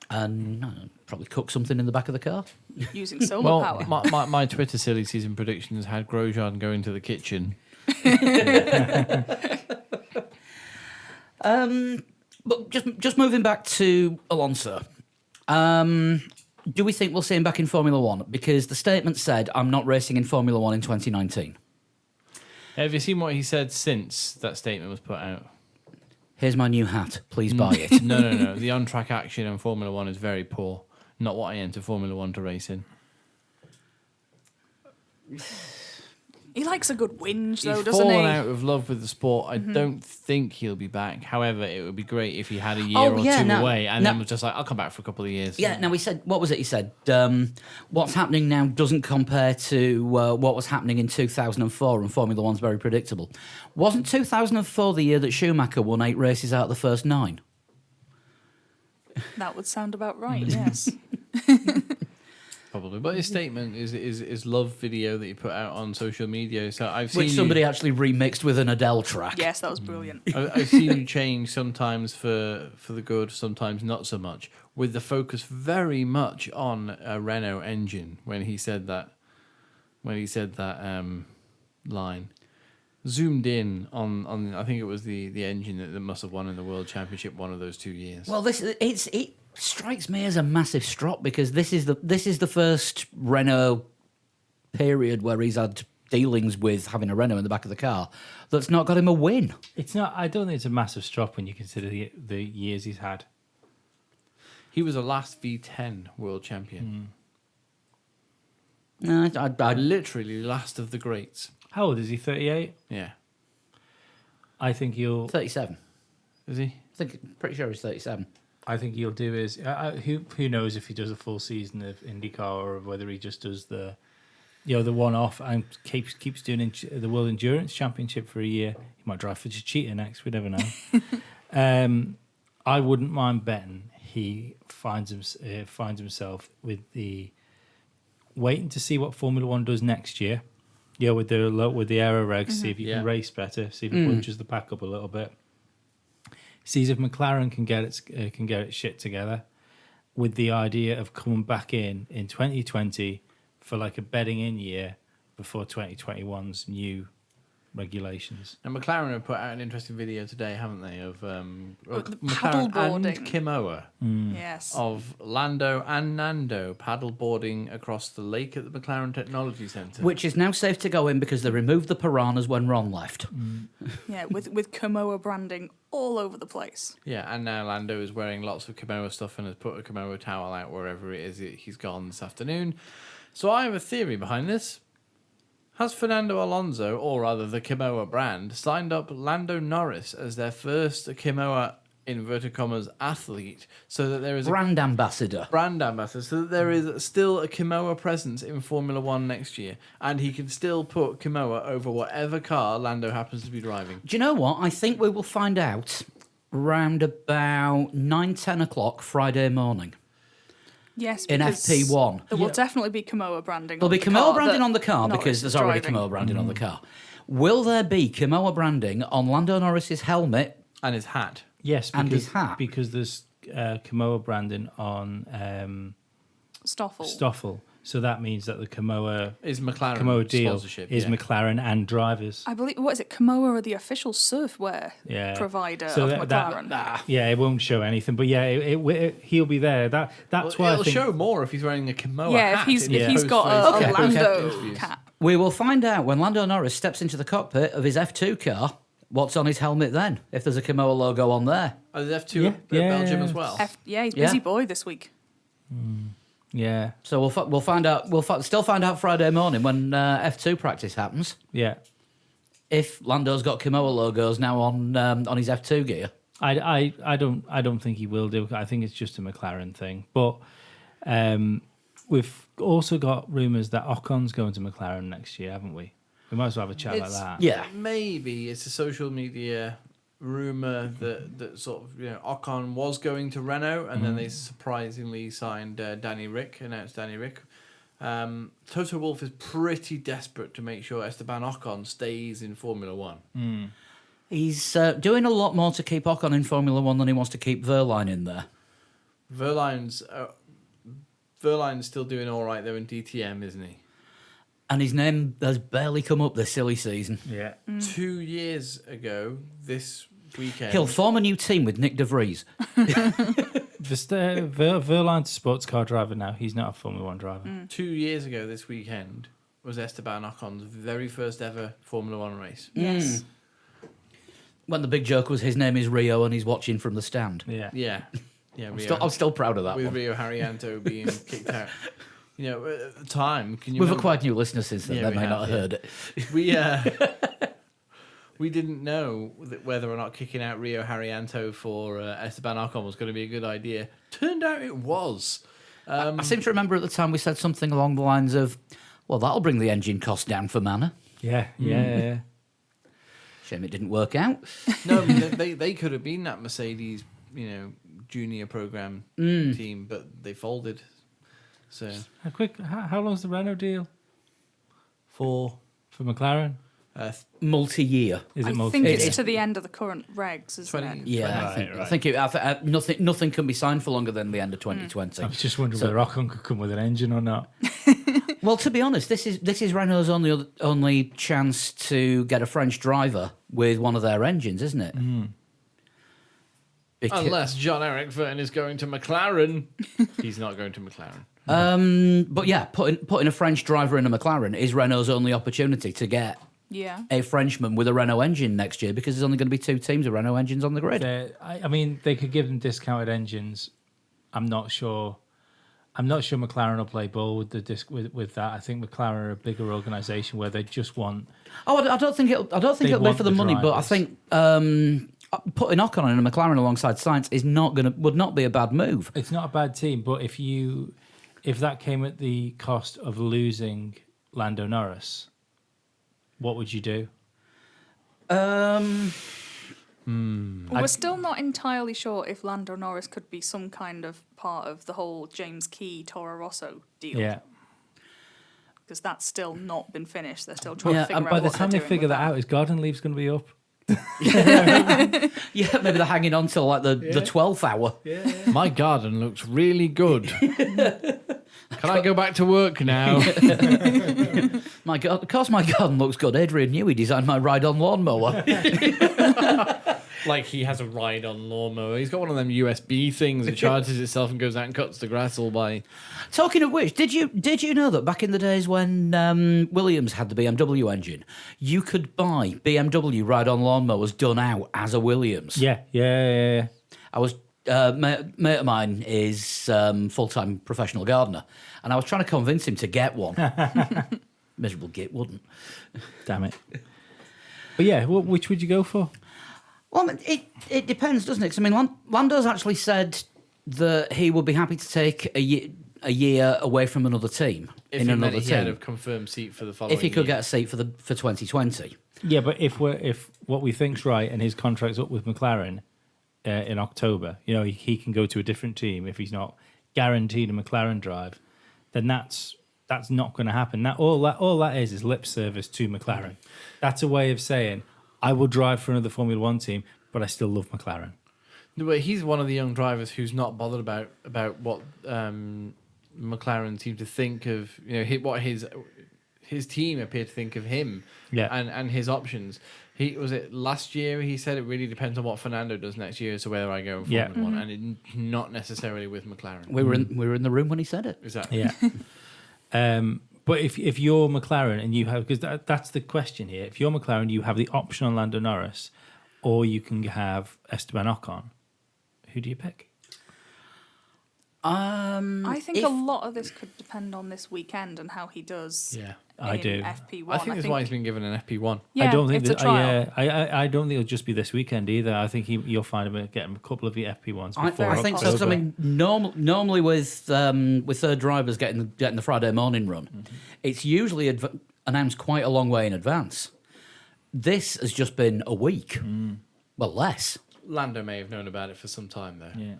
And probably cook something in the back of the car. Using solar Well, power. my Twitter silly season predictions had Grosjean going to the kitchen. But just moving back to Alonso, do we think we'll see him back in Formula One? Because the statement said, "I'm not racing in Formula One in 2019." Have you seen what he said since that statement was put out? Here's my new hat. Please buy it. No. The on-track action in Formula One is very poor. Not what I enter Formula One to race in. He likes a good whinge, though, He's doesn't fallen he? out of love with the sport. I don't think he'll be back. However, it would be great if he had a year Oh, or yeah, two no, away and no. then was just like, I'll come back for a couple of years. Yeah, no, he said, what was it? He said, what's happening now doesn't compare to what was happening in 2004, and Formula One's very predictable. Wasn't 2004 the year that Schumacher won 8 races out of the first 9? That would sound about right, yes. Probably. But his statement is love video that he put out on social media. So I've seen Which somebody actually remixed with an Adele track. Yes, that was brilliant. I've seen you change sometimes for the good, sometimes not so much, with the focus very much on a Renault engine when he said that line. Zoomed in on I think it was the engine that must have won in the World Championship one of those 2 years. Well, it strikes me as a massive strop because this is the first Renault period where he's had dealings with having a Renault in the back of the car that's not got him a win. It's not. I don't think it's a massive strop when you consider the years he's had. He was a last V10 world champion. No, I Literally last of the greats. How old is he? 38. Yeah. I think he'll. 37. Is he? I think pretty sure he's 37. I think he'll do is who knows if he does a full season of IndyCar or whether he just does the one off and keeps doing the World Endurance Championship for a year. He might drive for Cheetah next. We never know. I wouldn't mind betting he finds himself with the waiting to see what Formula One does next year. Yeah, with the aero regs, see if you can race better, see if it punches the pack up a little bit. Sees if McLaren can get its shit together, with the idea of coming back in 2020 for like a bedding in year before 2021's new regulations. And McLaren have put out an interesting video today, haven't they, of the McLaren paddleboarding. and Kimoa Yes. of Lando and Nando paddleboarding across the lake at the McLaren Technology Centre. Which is now safe to go in because they removed the piranhas when Ron left. Yeah, with Komoa branding all over the place. Yeah, and now Lando is wearing lots of Kimoa stuff and has put a Kimoa towel out wherever it is he's gone this afternoon. So I have a theory behind this. Has Fernando Alonso, or rather the Kimoa brand, signed up Lando Norris as their first Kimoa, inverted commas, athlete, so that there is Brand ambassador. a brand ambassador, so that there is still a Kimoa presence in Formula One next year, and he can still put Kimoa over whatever car Lando happens to be driving. Do you know what? I think we will find out round about 9-10 o'clock Friday morning. Yes, In because FP1. there will definitely be Kimoa branding. There'll be on the Kimoa car branding that on the car Norris because is there's already driving. Kimoa branding on the car. Will there be Kimoa branding on Lando Norris's helmet? And his hat. Yes, And his hat. because there's Kimoa branding on Stoffel. Stoffel, so that means that the Kimoa Is McLaren deal sponsorship. is yeah. McLaren and drivers. I believe, what is it? Kimoa are the official surfwear provider So of McLaren. Yeah, it won't show anything, but yeah, he'll be there. That's Well, why I it'll think show more if he's wearing a Kimoa Yeah, hat. if he's in if he's got post-race a Okay. Lando interviews. cap. We will find out when Lando Norris steps into the cockpit of his F2 car what's on his helmet then, if there's a Kimoa logo on there. Oh, there's F2 Yeah, at Belgium yeah. as well. Yeah, he's Yeah. busy boy this week. yeah, So we'll find out. We'll still find out Friday morning when F2 practice happens yeah. if Lando's got Kimoa logos now on his F2 gear. I don't think he will do. I think it's just a McLaren thing. But we've also got rumours that Ocon's going to McLaren next year, haven't we? We might as well have a chat about that. Yeah. Maybe it's a social media rumor that sort of, Ocon was going to Renault and then they surprisingly signed announced Danny Rick. Toto Wolff is pretty desperate to make sure Esteban Ocon stays in Formula One. He's doing a lot more to keep Ocon in Formula One than he wants to keep Verline in there. Verline's still doing all right though in DTM, isn't he? And his name has barely come up this silly season. Yeah. 2 years ago, this weekend. He'll form a new team with Nick De Vries. Verline's a sports car driver now. He's not a Formula One driver. 2 years ago this weekend was Esteban Ocon's very first ever Formula One race. Yes. When the big joke was his name is Rio and he's watching from the stand. Yeah. Yeah. Yeah, I'm still proud of that with one. Rio Haryanto being kicked out. You know, at the time, can you We've remember? acquired new listeners since then. Yeah, They we may have, not have yeah. heard it. We didn't know whether or not kicking out Rio Haryanto for Esteban Ocon was going to be a good idea. Turned out it was. I seem to remember at the time we said something along the lines of, well, that'll bring the engine cost down for Manor. Yeah. Yeah. Shame it didn't work out. No, I mean, they could have been that Mercedes, junior program team, but they folded. So How long's the Renault deal? For McLaren? Multi-year. Is I it multi? think it's It's- to the end of the current regs, isn't 20 it? Yeah, Right, I think nothing can be signed for longer than the end of 2020. I was just wondering whether Ocon could come with an engine or not. Well, to be honest, this is Renault's only chance to get a French driver with one of their engines, isn't it? unless John Eric Verton is going to McLaren, he's not going to McLaren. But yeah, putting a French driver in a McLaren is Renault's only opportunity to get Yeah. a Frenchman with a Renault engine next year because there's only going to be 2 teams of Renault engines on the grid. I mean, they could give them discounted engines. I'm not sure McLaren will play ball with with that. I think McLaren are a bigger organisation where they just want. Oh, I don't think it'll be want for the the money, but I drivers. think putting Ocon in a McLaren alongside Sainz would not be a bad move. It's not a bad team, but if that came at the cost of losing Lando Norris, what would you do? Well, we're still not entirely sure if Lando Norris could be some kind of part of the whole James Key Toro Rosso deal. Yeah. Because that's still not been finished. They're still trying Yeah, to figure And out by the what time they're they doing figure with that out, his garden leave's going to be up. Yeah, maybe they're hanging on till like the 12th hour. My garden looks really good. Can I go back to work now? My God, of course, my garden looks good. Adrian Newey designed my ride-on lawnmower. Like he has a ride-on lawnmower. He's got one of them USB things that charges itself and goes out and cuts the grass all by. Talking of which, did you know that back in the days when Williams had the BMW engine, you could buy BMW ride-on lawnmowers done out as a Williams? Yeah. I was mate of mine is full-time professional gardener, and I was trying to convince him to get one. Miserable git wouldn't. Damn it. But yeah, which would you go for? Well, it depends, doesn't it? 'Cause, I mean, Lando's actually said that he would be happy to take a year away from another team If in he another meant he had a team confirmed seat for the following if he could year. get a seat for 2020. Yeah, but if what we think's right and his contract's up with McLaren in October, he can go to a different team if he's not guaranteed a McLaren drive, then that's not going to happen. All that is lip service to McLaren. That's a way of saying I will drive for another Formula One team, but I still love McLaren. No, but he's one of the young drivers who's not bothered about what McLaren seem to think of. What his team appear to think of him. Yeah. And his options. Was it last year he said it really depends on what Fernando does next year as to whether I go in Formula Yeah. One, and not necessarily with McLaren. We were in the room when he said it. Is that Yeah. But if you're McLaren and you have, because that's the question here, if you're McLaren, you have the option on Lando Norris, or you can have Esteban Ocon. Who do you pick? I think a lot of this could depend on this weekend and how he does. Yeah. I in do. FP1. I think that's why he's been given an FP1. Yeah, I don't think it's a trial. I don't think it'll just be this weekend either. I think you'll find him getting a couple of the FP1s before I think so. 'Cause, I October. mean, normally with third drivers getting the Friday morning run, it's usually announced quite a long way in advance. This has just been a week, well, less. Lando may have known about it for some time though. Yeah.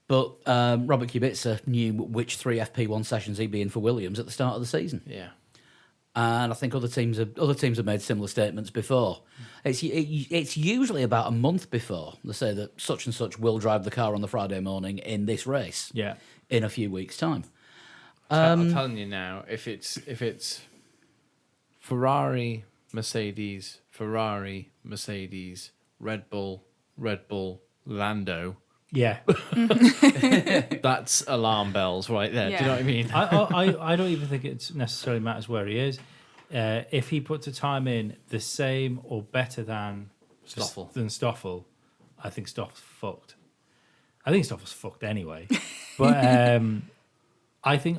But Robert Kubica knew which 3 FP1 sessions he'd be in for Williams at the start of the season, Yeah. and I think other teams have made similar statements before. It's usually about a month before they say that such and such will drive the car on the Friday morning in this race. Yeah. In a few weeks' time. I'm telling you now, if it's Ferrari, Mercedes, Red Bull, Red Bull, Lando, Yeah. that's alarm bells right there. Do you know Yeah. what I mean? I don't even think it necessarily matters where he is. If he puts a time in the same or better than Stoffel, I think Stoffel's fucked. I think Stoffel's fucked anyway. But I think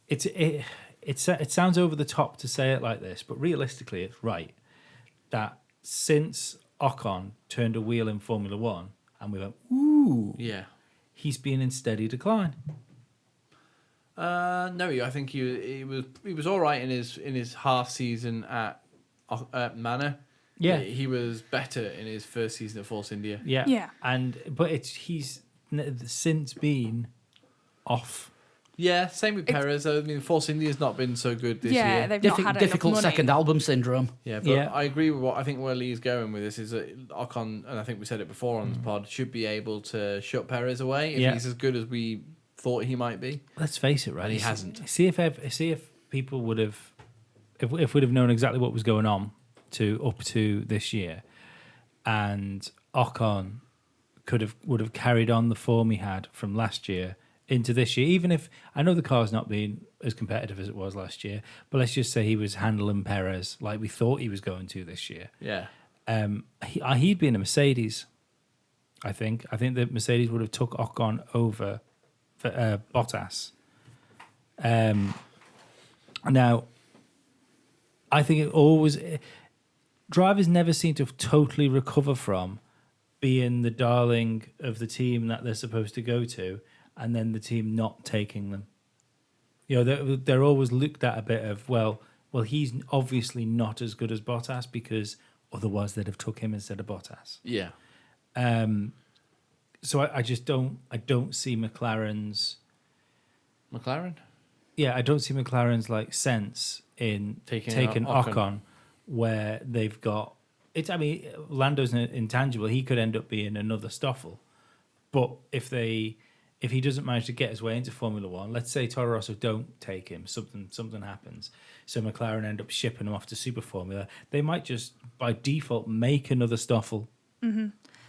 it sounds over the top to say it like this, but realistically, it's right that since Ocon turned a wheel in Formula One, and we went, ooh, Yeah. he's been in steady decline. No, I think he was all right in his half season at Manor. Yeah. He was better in his first season at Force India. Yeah, Yeah. but he's since been off. Yeah, same with Perez. I mean, Force India's not been so good this Yeah, year. they've not had Difficult enough money. second album syndrome. Yeah, but Yeah. I agree with what I think where Lee's going with this is that Ocon, and I think we said it before on the pod, should be able to shut Perez away if Yeah. he's as good as we thought he might be. Let's face it, right? And he hasn't. See if people would have, if we'd have known exactly what was going on up to this year, and Ocon would have carried on the form he had from last year into this year. Even if I know the car's not been as competitive as it was last year, but let's just say he was handling Perez like we thought he was going to this year. Yeah. He'd be in a Mercedes. I think that Mercedes would have took Ocon over for Bottas. Now, I think drivers never seem to totally recover from being the darling of the team that they're supposed to go to, and then the team not taking them. You know, they're always looked at a bit of, well, he's obviously not as good as Bottas because otherwise they'd have took him instead of Bottas. Yeah. So I just don't see McLaren's. McLaren? Yeah, I don't see McLaren's like sense in taking Ocon, where they've got it. I mean, Lando's an intangible. He could end up being another Stoffel, but if he doesn't manage to get his way into Formula One, let's say Toro Rosso don't take him, something happens, so McLaren end up shipping him off to Super Formula, they might just by default make another Stoffel.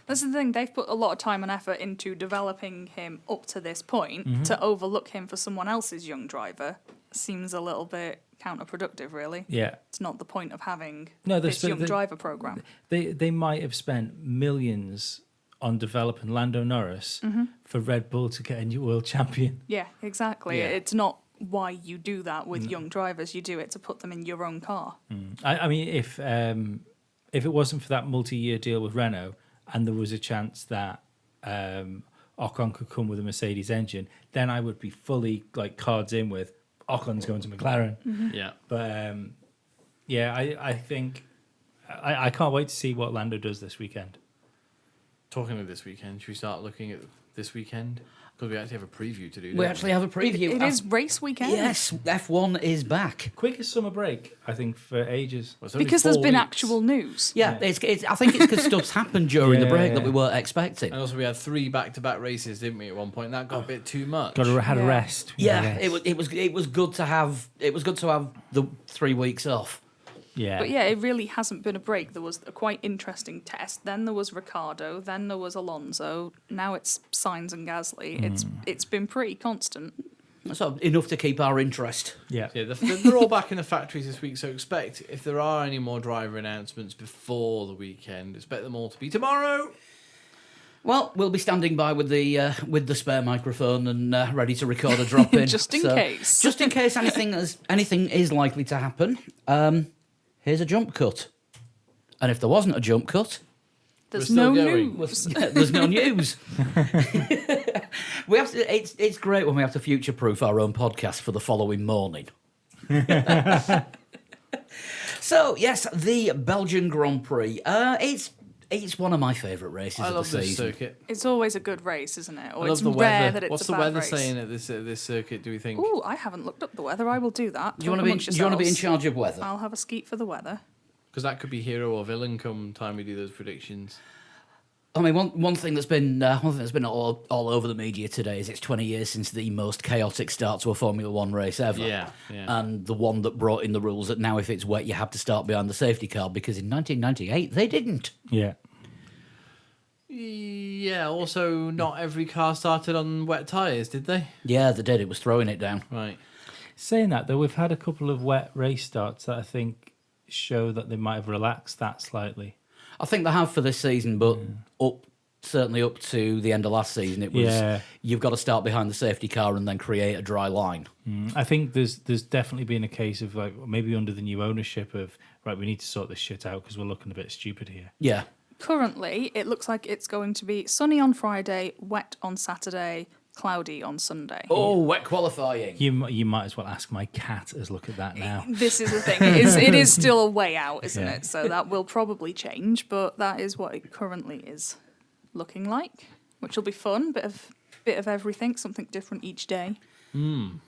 That's the thing. They've put a lot of time and effort into developing him up to this point. To overlook him for someone else's young driver seems a little bit counterproductive, really. Yeah, It's not the point of having No, this young driver program. they might have spent millions on developing Lando Norris for Red Bull to get a new world champion. Yeah, exactly. Yeah. It's not why you do that with young drivers. You do it to put them in your own car. I mean, if it wasn't for that multi-year deal with Renault, and there was a chance that Ocon could come with a Mercedes engine, then I would be fully like cards in with Ocon's going to McLaren. Yeah. But yeah, I think I can't wait to see what Lando does this weekend. Talking of this weekend, should we start looking at this weekend? Because we actually have a preview to do. We don't actually have a preview. It is race weekend. Yes, F1 is back. Quickest summer break, I think, for ages. Well, it's only Because there's 4 been weeks. actual news. Yeah, I think it's because stuff's happened during the break that we weren't expecting. And also, we had 3 back-to-back races, didn't we? At one point, that got a bit too much. Got to had a Yeah. rest. Yeah, it was good to have the 3 weeks off. Yeah. But yeah, it really hasn't been a break. There was a quite interesting test. Then there was Ricciardo. Then there was Alonso. Now it's Sainz and Gasly. It's been pretty constant. So enough to keep our interest. Yeah. Yeah, they're all back in the factories this week, so expect, if there are any more driver announcements before the weekend, expect them all to be tomorrow. Well, we'll be standing by with the spare microphone and ready to record a drop in, Just in case. Just in case anything is likely to happen. Here's a jump cut, and if there wasn't a jump cut, There's We're still no going. news. there's no news. We have to. It's great when we have to future-proof our own podcast for the following morning. So yes, the Belgian Grand Prix. It's one of my favourite races I of love the this season. circuit. It's always a good race, isn't it? Or I it's love the rare weather. that it's What's a the bad weather race. saying at this circuit, do we think? Ooh, I haven't looked up the weather. I will do that. Do you want to be in charge of weather? I'll have a skeet for the weather. Because that could be hero or villain come time we do those predictions. I mean, one thing that's been all over the media today is it's 20 years since the most chaotic start to a Formula One race ever. Yeah. And the one that brought in the rules that now if it's wet you have to start behind the safety car, because in 1998 they didn't. Yeah. Yeah. Also, not every car started on wet tyres, did they? Yeah, they did. It was throwing it down. Right. Saying that, though, we've had a couple of wet race starts that I think show that they might have relaxed that slightly. I think they have for this season, but certainly up to the end of last season, it was you've got to start behind the safety car and then create a dry line. I think there's definitely been a case of like maybe under the new ownership of right, we need to sort this shit out because we're looking a bit stupid here. Yeah. Currently, it looks like it's going to be sunny on Friday, wet on Saturday, cloudy on Sunday. Oh, wet qualifying. You might as well ask my cat as look at that now. This is the thing. It is still a way out, isn't Yeah. it? So that will probably change, but that is what it currently is looking like, which will be fun. Bit of everything, something different each day.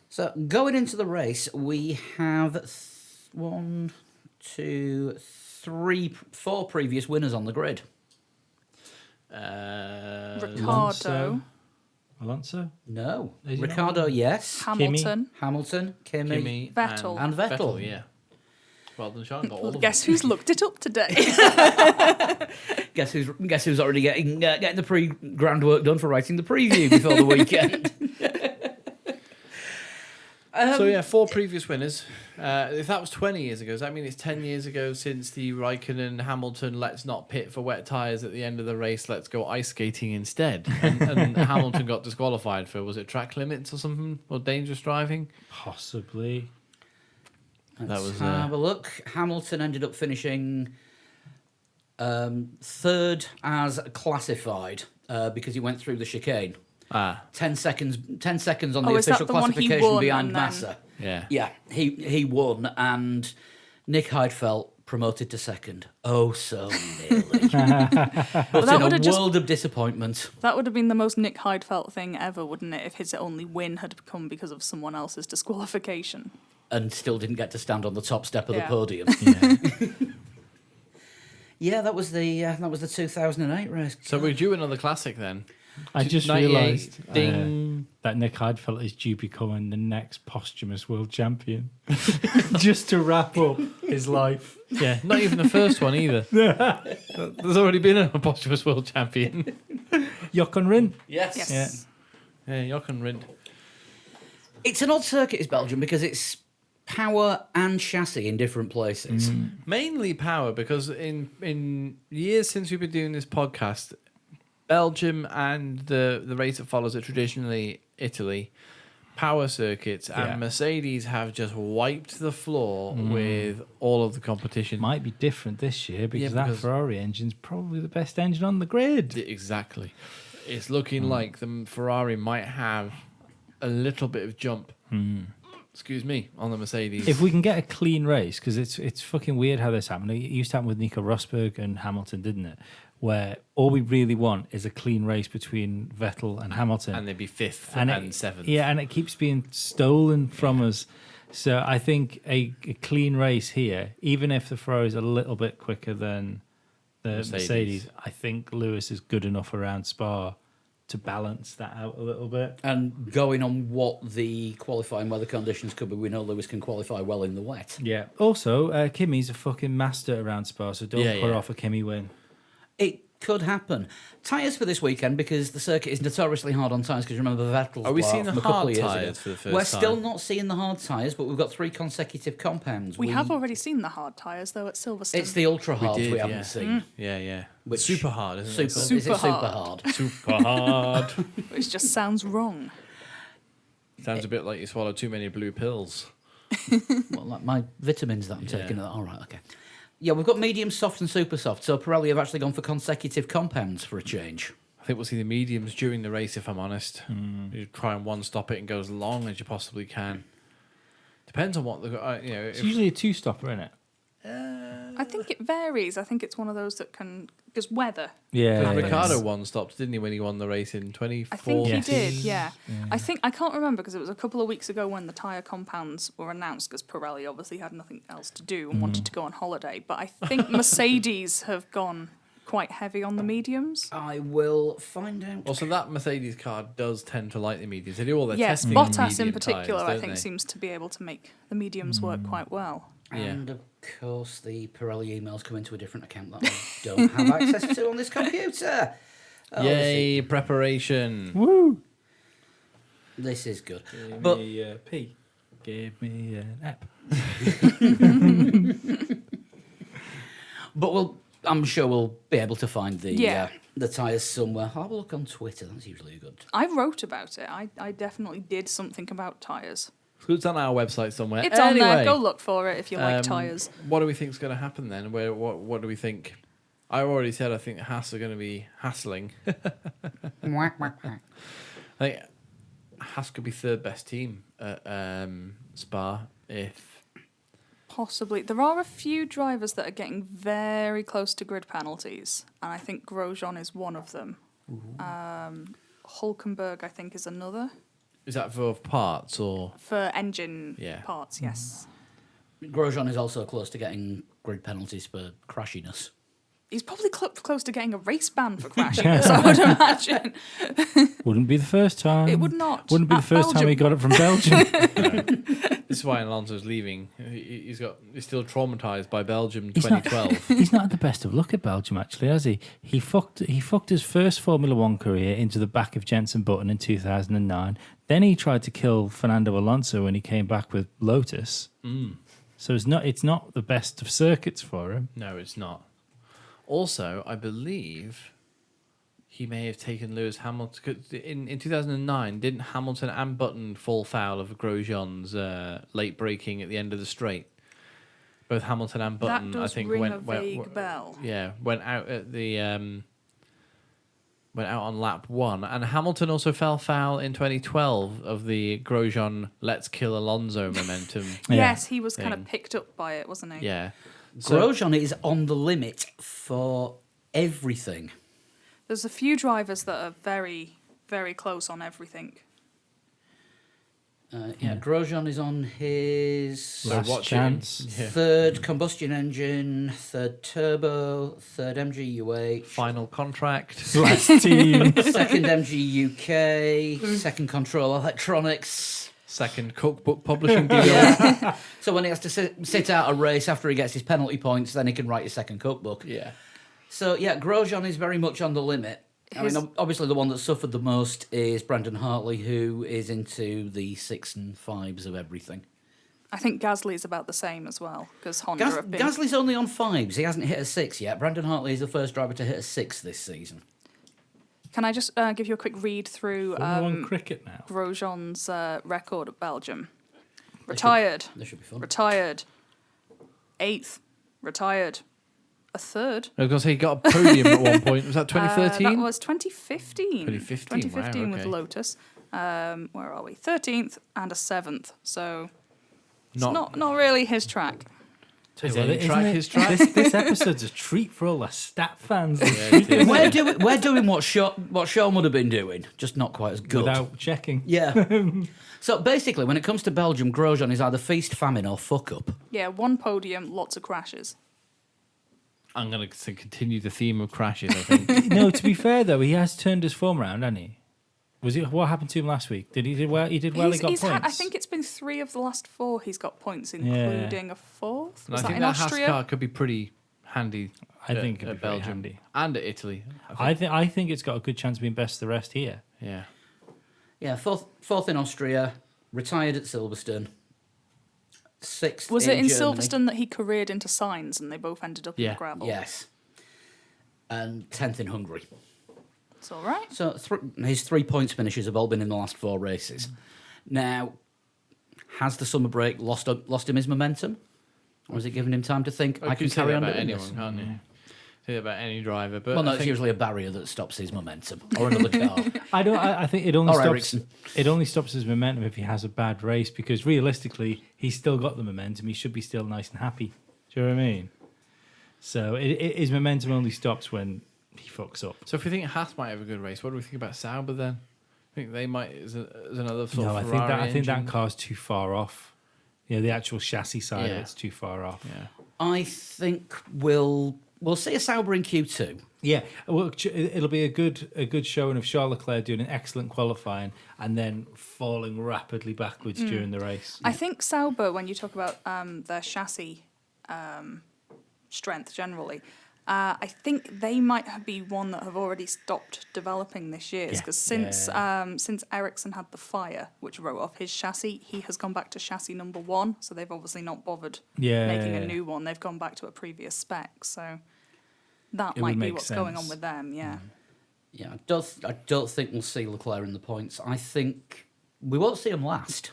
So going into the race, we have 4 previous winners on the grid. Ricardo, Alonso? No. Is he not Ricardo, one? yes. Hamilton. Hamilton, Kimi. Vettel. And Vettel. Yeah. Well done, Sean. Got all Well, of them. guess who's looked it up today? Guess who's already getting the groundwork done for writing the preview before the weekend. So yeah, 4 previous winners. If that was 20 years ago, does that mean it's 10 years ago since the Raikkonen Hamilton let's not pit for wet tyres at the end of the race, let's go ice skating instead? And Hamilton got disqualified for, was it track limits or something? Or dangerous driving? Possibly. Let's was, have a look. Hamilton ended up finishing third as classified because he went through the chicane. 10 seconds on the Oh, is that official the one he classification won behind and then- Massa. Yeah. Yeah, he won, and Nick Heidfeld promoted to second. Oh, so nearly. But Well, that in would a have just world of disappointment. that would have been the most Nick Heidfeld thing ever, wouldn't it? If his only win had come because of someone else's disqualification. And still didn't get to stand on the top step of the Yeah. podium. Yeah. Yeah, that was the 2008 race. So we're due another classic then. I just 98, realised ding. that Nick Heidfeld is due becoming the next posthumous world champion. Just to wrap up his life. Yeah, not even the first one either. There's already been a posthumous world champion. Jochen Rindt. Yes. Yes. Yeah. Yeah, Jochen Rindt. It's an odd circuit, is Belgium, because it's power and chassis in different places. Mainly power, because in years since we've been doing this podcast, Belgium and the race that follows it, traditionally Italy, power circuits, Yeah. and Mercedes have just wiped the floor with all of the competition. Might be different this year because that because- Ferrari engine's probably the best engine on the grid. Exactly. It's looking like the Ferrari might have a little bit of jump. Excuse me, on the Mercedes. If we can get a clean race, because it's fucking weird how this happened. It used to happen with Nico Rosberg and Hamilton, didn't it? Where all we really want is a clean race between Vettel and Hamilton. and they'd be 5th And and it- 7th. Yeah, and it keeps being stolen from us. So I think a clean race here, even if the Ferrari is a little bit quicker than the Mercedes, I think Lewis is good enough around Spa to balance that out a little bit. And going on what the qualifying weather conditions could be, we know Lewis can qualify well in the wet. Yeah. Also, Kimi's a fucking master around Spa, so don't Yeah, put yeah. off a Kimi win. It could happen. Tyres for this weekend, because the circuit is notoriously hard on tyres, because remember Vettel's Are we blowout seeing the from a couple hard of years tyres ago. for the first We're time? still not seeing the hard tyres, but we've got 3 consecutive compounds. We have already seen the hard tyres though at Silverstone. It's the ultra hards we, did, haven't yeah. seen. Yeah, yeah. Which- Super hard, isn't it? Super, called? is it Super super hard. hard? Super hard. Which just sounds wrong. Sounds a bit like you swallowed too many blue pills. Well, like my vitamins that I'm Yeah. taking. All right, okay. Yeah, we've got medium soft and super soft. So Pirelli have actually gone for consecutive compounds for a change. I think we'll see the mediums during the race, if I'm honest. You try and one-stop it and go as long as you possibly can. Depends on what the... you know, It's if, usually a two-stopper, isn't it? I think it varies. I think it's one of those that can because weather. Yeah. Happens. Ricardo one-stopped, didn't he, when he won the race in 2014? I think Yes. he did. Yeah. I can't remember because it was a couple of weeks ago when the tyre compounds were announced because Pirelli obviously had nothing else to do and wanted to go on holiday. But I think Mercedes have gone quite heavy on the mediums. I will find out. Also, that Mercedes car does tend to like the mediums. They do all their Yes, testing on Bottas in medium particular, tyres, I don't think, they? seems to be able to make the mediums work quite well. Yeah. And of course, the Pirelli emails come into a different account that I don't have access to on this computer. Yay, preparation. Woo! This is good. Give But me a P. Give me an app. I'm sure we'll be able to find Yeah. the tyres somewhere. I'll have a look on Twitter. That's usually good. I wrote about it. I definitely did something about tyres. It's on our website somewhere. It's on there. Anyway, Go look for it if you like um, tyres. What do we think's going to happen then? What do we think? I already said I think Haas are going to be hassling. I think Haas could be third best team at Spa if Possibly. There are a few drivers that are getting very close to grid penalties, and I think Grosjean is one of them. Hulkenberg, I think, is another. is that for parts or For engine Yeah. parts, yes. Grosjean is also close to getting grid penalties for crashiness. He's probably close to getting a race ban for crashing, so I would imagine. Wouldn't be the first time. It would not. Wouldn't be the At first time he got it from Belgium. this is why Alonso's leaving. He's still traumatized by Belgium He's not- 2012. He's not had the best of luck at Belgium, actually, has he? He fucked his first Formula One career into the back of Jenson Button in 2009. Then he tried to kill Fernando Alonso when he came back with Lotus. So it's not the best of circuits for him. No, it's not. Also, I believe he may have taken Lewis Hamilton. 'Cause in 2009, didn't Hamilton and Button fall foul of Grosjean's late braking at the end of the straight? Both Hamilton and Button, That does I think, ring went a vague bell. Yeah, went out at the went out on lap 1, and Hamilton also fell foul in 2012 of the Grosjean "Let's kill Alonso" momentum. Yeah. Yes, he was kind Thing. of picked up by it, wasn't he? Yeah, Grosjean is on the limit for everything. There's a few drivers that are very, very close on everything. Grosjean is on his So Last watch it. chance. Yeah. third combustion engine, third turbo, third MG U8, Final contract. Last team. second MG UK, second Control Electronics. Second cookbook publishing deal. Yeah. So when he has to sit out a race after he gets his penalty points, then he can write his second cookbook. Yeah. So yeah, Grosjean is very much on the limit. I His- mean, obviously the one that suffered the most is Brendan Hartley, who is into the 6 and 5s of everything. I think Gasly's about the same as well, because Honda have been... Gasly's only on 5s. He hasn't hit a 6 yet. Brendan Hartley is the first driver to hit a 6 this season. Can I just give you a quick read through Formula One cricket now. Grosjean's record at Belgium? Retired. This should be fun. Retired. 8th. Retired. A third. I was going to say he got a podium at one point. Was that 2013? That was 2015. 2015, 2015 wow, with okay. Lotus. Where are we? 13th and a 7th. So it's Not- not really his track. Tell you Is what, it- he track isn't it? his track. This episode's a treat for all the stat fans We're doing what Sean would have been doing, just not quite as good. without checking. Yeah. So basically, when it comes to Belgium, Grosjean is either feast, famine, or fuck up. Yeah, one podium, lots of crashes. I'm going to continue the theme of crashes, I think. No, to be fair though, he has turned his form around, hasn't he? Was it what happened to him last week? Did he do well? He did well. He got He's points. I think it's been 3 of the last 4 he's got points, including a 4th. And Was I that think in that Haas Austria? car could be pretty handy. I think it'd at be very Belgium handy. and at Italy. I think. I think it's got a good chance of being best of the rest here. Yeah. Yeah, fourth in Austria, retired at Silverstone. 6th Was it in Germany. Silverstone that he careered into Signs and they both ended up in Yeah. the gravel? Yes. And 10th in Hungary. It's all right. So his 3 points finishes have all been in the last 4 races. Now, has the summer break lost him his momentum? Or has it given him time to think, I You can say carry that on about doing anyone, this? can't you? Say that about any driver. But Well, no, I it's think usually a barrier that stops his momentum. Or another car. I think it only Or stops. Ericsson. It only stops his momentum if he has a bad race because realistically, he's still got the momentum. He should be still nice and happy. Do you know what I mean? So his momentum only stops when he fucks up. So if we think Haas might have a good race, what do we think about Sauber then? I think they might is another sort No, of I Ferrari think that engine. car's too far off. Yeah, the actual chassis side of Yeah. it's too far off. Yeah. I think we'll see a Sauber in Q2. Yeah, well, it'll be a good showing of Charles Leclerc doing an excellent qualifying and then falling rapidly backwards during the race. I think Sauber, when you talk about their chassis strength generally, I think they might be one that have already stopped developing this year, Yeah. because since Ericsson had the fire, which wrote off his chassis, he has gone back to chassis number 1. So they've obviously not bothered making a new one. They've gone back to a previous spec. So that It would might be make what's going on sense. with them. Yeah. Yeah, I don't think we'll see Leclerc in the points. I think we won't see him last,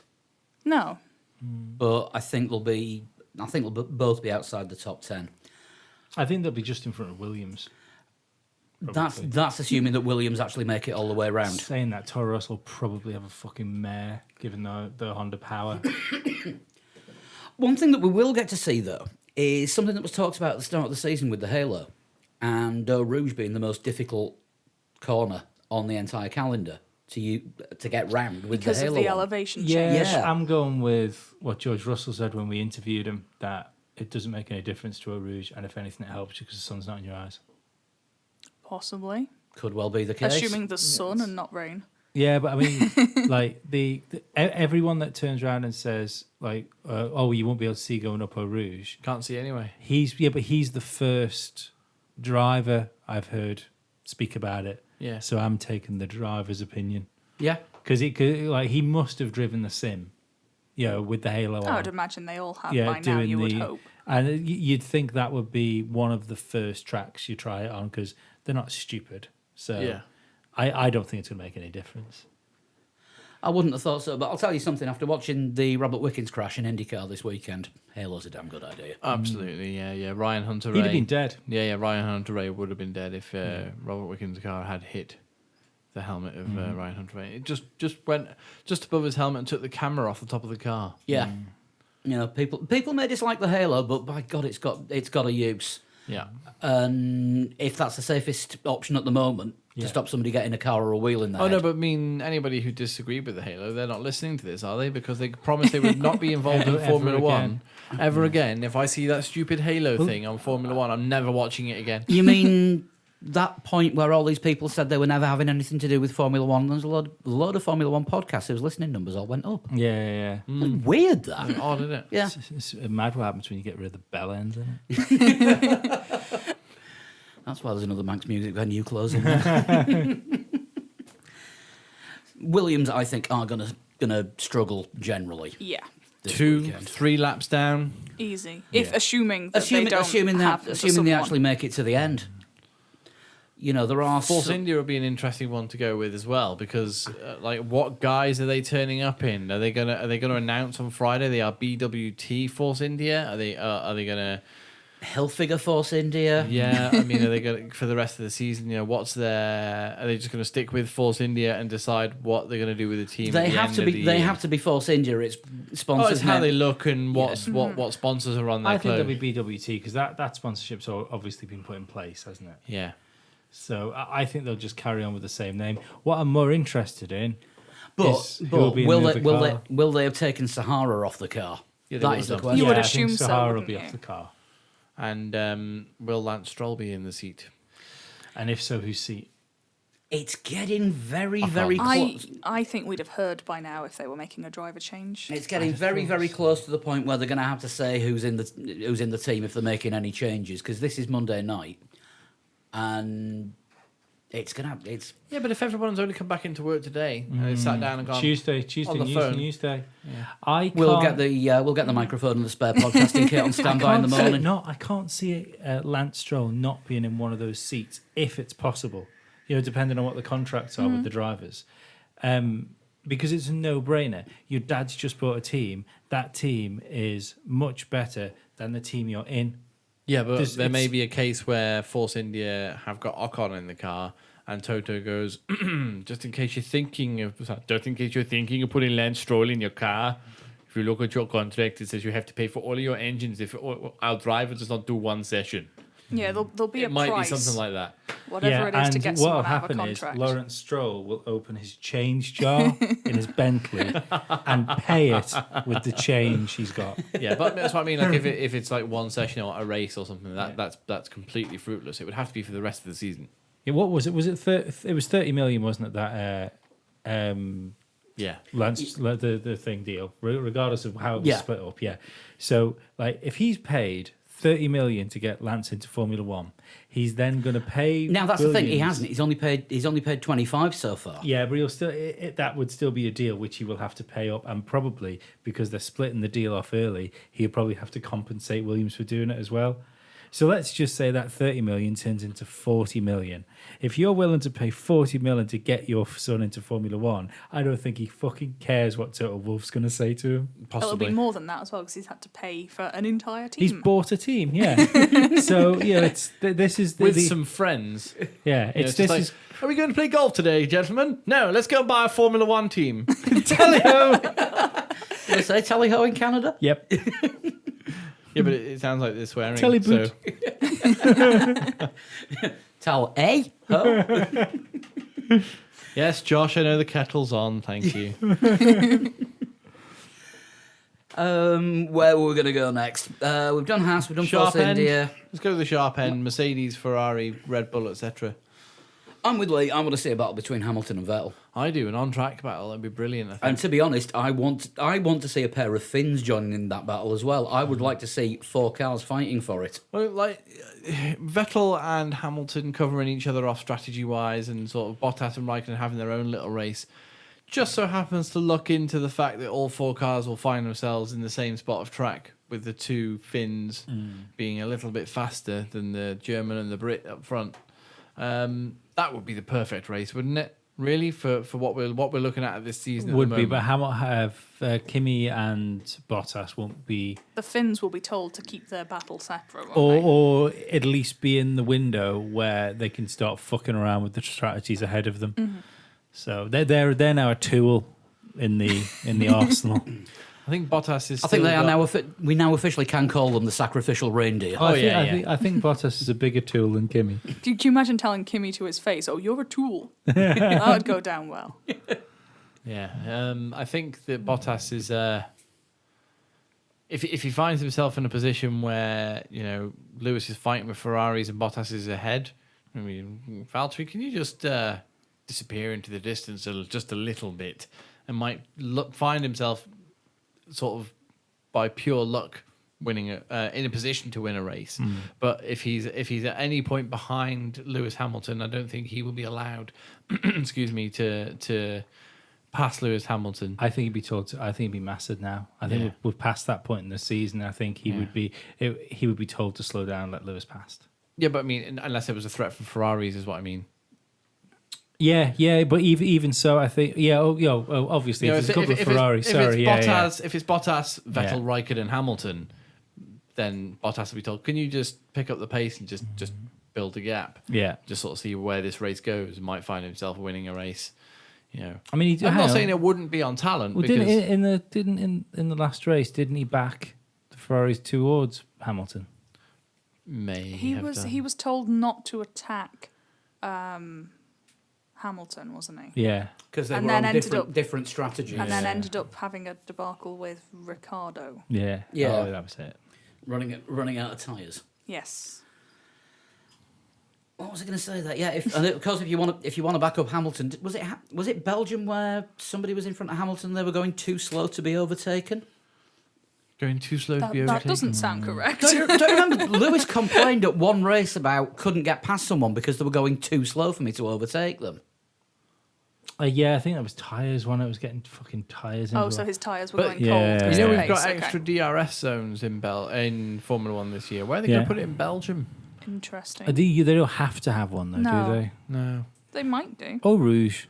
No. but I think they'll both be outside the top 10. I think they'll be just in front of Williams. Probably. That's assuming that Williams actually make it all the way around. Saying that, Toro Rosso will probably have a fucking mare, given the Honda power. One thing that we will get to see, though, is something that was talked about at the start of the season with the Halo, and Eau Rouge being the most difficult corner on the entire calendar to get round with Because the of Halo the one. elevation Yeah, change. Yeah. I'm going with what George Russell said when we interviewed him, that it doesn't make any difference to Eau Rouge, and if anything, it helps you because the sun's not in your eyes. Possibly. Could well be the case. Assuming the sun and not rain. Yeah, but I mean, like everyone that turns around and says like, "Oh, you won't be able to see going up Eau Rouge." Can't see anyway. But he's the first driver I've heard speak about it. Yeah. So I'm taking the driver's opinion Yeah. because he must have driven the sim, with the Halo on. I would imagine they all have Yeah, by now, doing you would the- hope. And you'd think that would be one of the first tracks you try it on because they're not stupid. So Yeah. I don't think it's going to make any difference. I wouldn't have thought so, but I'll tell you something. After watching the Robert Wickens crash in IndyCar this weekend, Halo's a damn good idea. Absolutely, yeah. Ryan Hunter He'd Ray. have been dead. Yeah, Ryan Hunter Ray would have been dead if Robert Wickens' car had hit the helmet of Ryan Hunter Ray. It just went just above his helmet and took the camera off the top of the car. Yeah. People may dislike the Halo, but by God, it's got a use. Yeah. And if that's the safest option at the moment to stop somebody getting a car or a wheel in there. Oh no, but I mean anybody who disagreed with the Halo, they're not listening to this, are they? Because they promised they would not be involved in Ever Formula again. One ever again. If I see that stupid Halo thing on Formula One, I'm never watching it again. You mean that point where all these people said they were never having anything to do with Formula One? There's a load of Formula One podcasts whose listening numbers all went up. Yeah. It's weird, that. Odd, isn't it? Yeah. It's mad what happens when you get rid of the bell ends, isn't it? That's why there's another Manx Music venue closing there. Williams, I think, are gonna struggle generally. Yeah. This 2, weekend. 3 laps down. Easy. If assuming that Assuming, they don't assuming have that assuming they someone. actually make it to the end. There are Force India would be an interesting one to go with as well because, what guys are they turning up in? Are they gonna announce on Friday they are BWT Force India? Are they gonna? Hilfiger Force India. Yeah, I mean, are they gonna for the rest of the season? What's their? Are they just gonna stick with Force India and decide what they're gonna do with the team? They at the have end to of be. the They year? have to be Force India. It's sponsors. Oh, it's how now. they look and what sponsors are on their I think clothes. there'll be BWT because that sponsorship's obviously been put in place, hasn't it? Yeah. So I think they'll just carry on with the same name. What I'm more interested in But, is who will be in will the they other car. will they have taken Sahara off the car? Yeah, they That would is the have done. question. You would I think assume so, Sahara will wouldn't be you? off the car. And will Lance Stroll be in the seat? And if so, whose seat? It's getting very, can't. very close. I think we'd have heard by now if they were making a driver change. It's getting very, very close to the point where they're going to have to say who's in the team if they're making any changes, because this is Monday night, and it's Yeah, but if everyone's only come back into work today and they sat down and gone Tuesday, on the news, phone. Newsday. I we'll can't- get the microphone and the spare podcasting kit on standby in the can't see- morning. No, I can't see Lance Stroll not being in one of those seats if it's possible. Depending on what the contracts are with the drivers, because it's a no-brainer. Your dad's just bought a team. That team is much better than the team you're in. Yeah, but there may it's- be a case where Force India have got Ocon in the car, and Toto goes, just in case you're thinking of putting Lance Stroll in your car. If you look at your contract, it says you have to pay for all of your engines if our driver does not do one session. Yeah, there'll be a It might price, be something like that. whatever it is to get and someone what'll out of a happen is contract. Lawrence Stroll will open his change jar in his Bentley and pay it with the change he's got. Yeah, but that's what I mean. Like if it's like one session or a race or something, that's completely fruitless. It would have to be for the rest of the season. Yeah, what was it? Was it? It was 30 million, wasn't it? That Yeah. Lance, the thing deal, regardless of how it was Yeah. split up. Yeah. So, if he's paid 30 million to get Lance into Formula One. He's then going to pay. Now that's the thing. He Williams. hasn't. He's only paid 25 so far. Yeah, but he'll still. That would still be a deal which he will have to pay up, and probably because they're splitting the deal off early, he'll probably have to compensate Williams for doing it as well. So let's just say that 30 million turns into 40 million. If you're willing to pay 40 million to get your son into Formula One, I don't think he fucking cares what Total Wolf's going to say to him. It'll Possibly. be more than that as well because he's had to pay for an entire team. He's bought a team, yeah. So yeah, it's this is the, With the some friends. yeah. You know, It's just this like, is are we going to play golf today, gentlemen? No, let's go buy a Formula One team. tally-ho. Did I say tally ho in Canada? Yep. Yeah, but it sounds like they're swearing. Telly boot. So, Tell A ho. yes, Josh, I know the kettle's on. Thank you. Where were we going to go next? We've done Haas, we've done Sharp Force end. India. Let's go to the sharp end. Mercedes, Ferrari, Red Bull, etc. I'm with Lee. I want to see a battle between Hamilton and Vettel. I do an on-track battle. That'd be brilliant. I think. And to be honest, I want to see a pair of Finns joining in that battle as well. I would like to see 4 cars fighting for it. Well, like Vettel and Hamilton covering each other off strategy-wise, and sort of Bottas and Raikkonen having their own little race, just so happens to look into the fact that all 4 cars will find themselves in the same spot of track, with the 2 Finns being a little bit faster than the German and the Brit up front. That would be the perfect race, wouldn't it? Really, for what we're looking at this season. Would at the be, moment. but how have Kimi and Bottas won't be, The Finns will be told to keep their battle separate, won't they? or at least be in the window where they can start fucking around with the strategies ahead of them. Mm-hmm. So they're now a tool in the arsenal. I think Bottas is. I think still they are got- now. We now officially can call them the sacrificial reindeer. Oh, yeah, I think Bottas is a bigger tool than Kimi. Do you imagine telling Kimmy to his face, "Oh, you're a tool"? That would go down well. Yeah, I think that Bottas is. If he finds himself in a position where Lewis is fighting with Ferraris and Bottas is ahead, I mean, Valtteri, can you just disappear into the distance just a little bit, and might find himself sort of by pure luck winning in a position to win a race. But if he's at any point behind Lewis Hamilton, I don't think he will be allowed. excuse me, to pass Lewis Hamilton. I think he'd be told. I think he'd be mastered now. I think Yeah. we've passed that point in the season. I think he would be. He would be told to slow down, and let Lewis past. Yeah, but I mean, unless it was a threat from Ferraris, is what I mean. Yeah, but even so, I think obviously if there's a couple of Ferraris. If it's Bottas, Vettel, Yeah. Raikkonen, Hamilton, then Bottas will be told, "Can you just pick up the pace and just build a gap? Yeah. Just sort of see where this race goes." He might find himself winning a race. I mean, I'm not saying it wouldn't be on talent Well, because in the last race, didn't he back the Ferraris towards Hamilton? He was told not to attack Hamilton, wasn't he? Yeah. Because they And were then on ended up- different strategies. And then ended up having a debacle with Ricardo. Yeah. Yeah. Oh, that was it. running out of tyres. Yes. What was I going to say? That because if you want to back up Hamilton, was it Belgium where somebody was in front of Hamilton? They were going too slow to be overtaken. going too slow to That, be that overtaken. doesn't sound correct. Don't you remember Lewis complained at one race about couldn't get past someone because they were going too slow for me to overtake them. Yeah, I think that was tyres when I was getting fucking tyres. Oh, so his tyres were But- going Yeah. cold. You know because of We've the got pace, extra okay. DRS zones in Formula One this year. Where are they going Yeah. to put it in Belgium? Interesting. They don't have to have one though, No. do they? No. They might do. Oh, Rouge.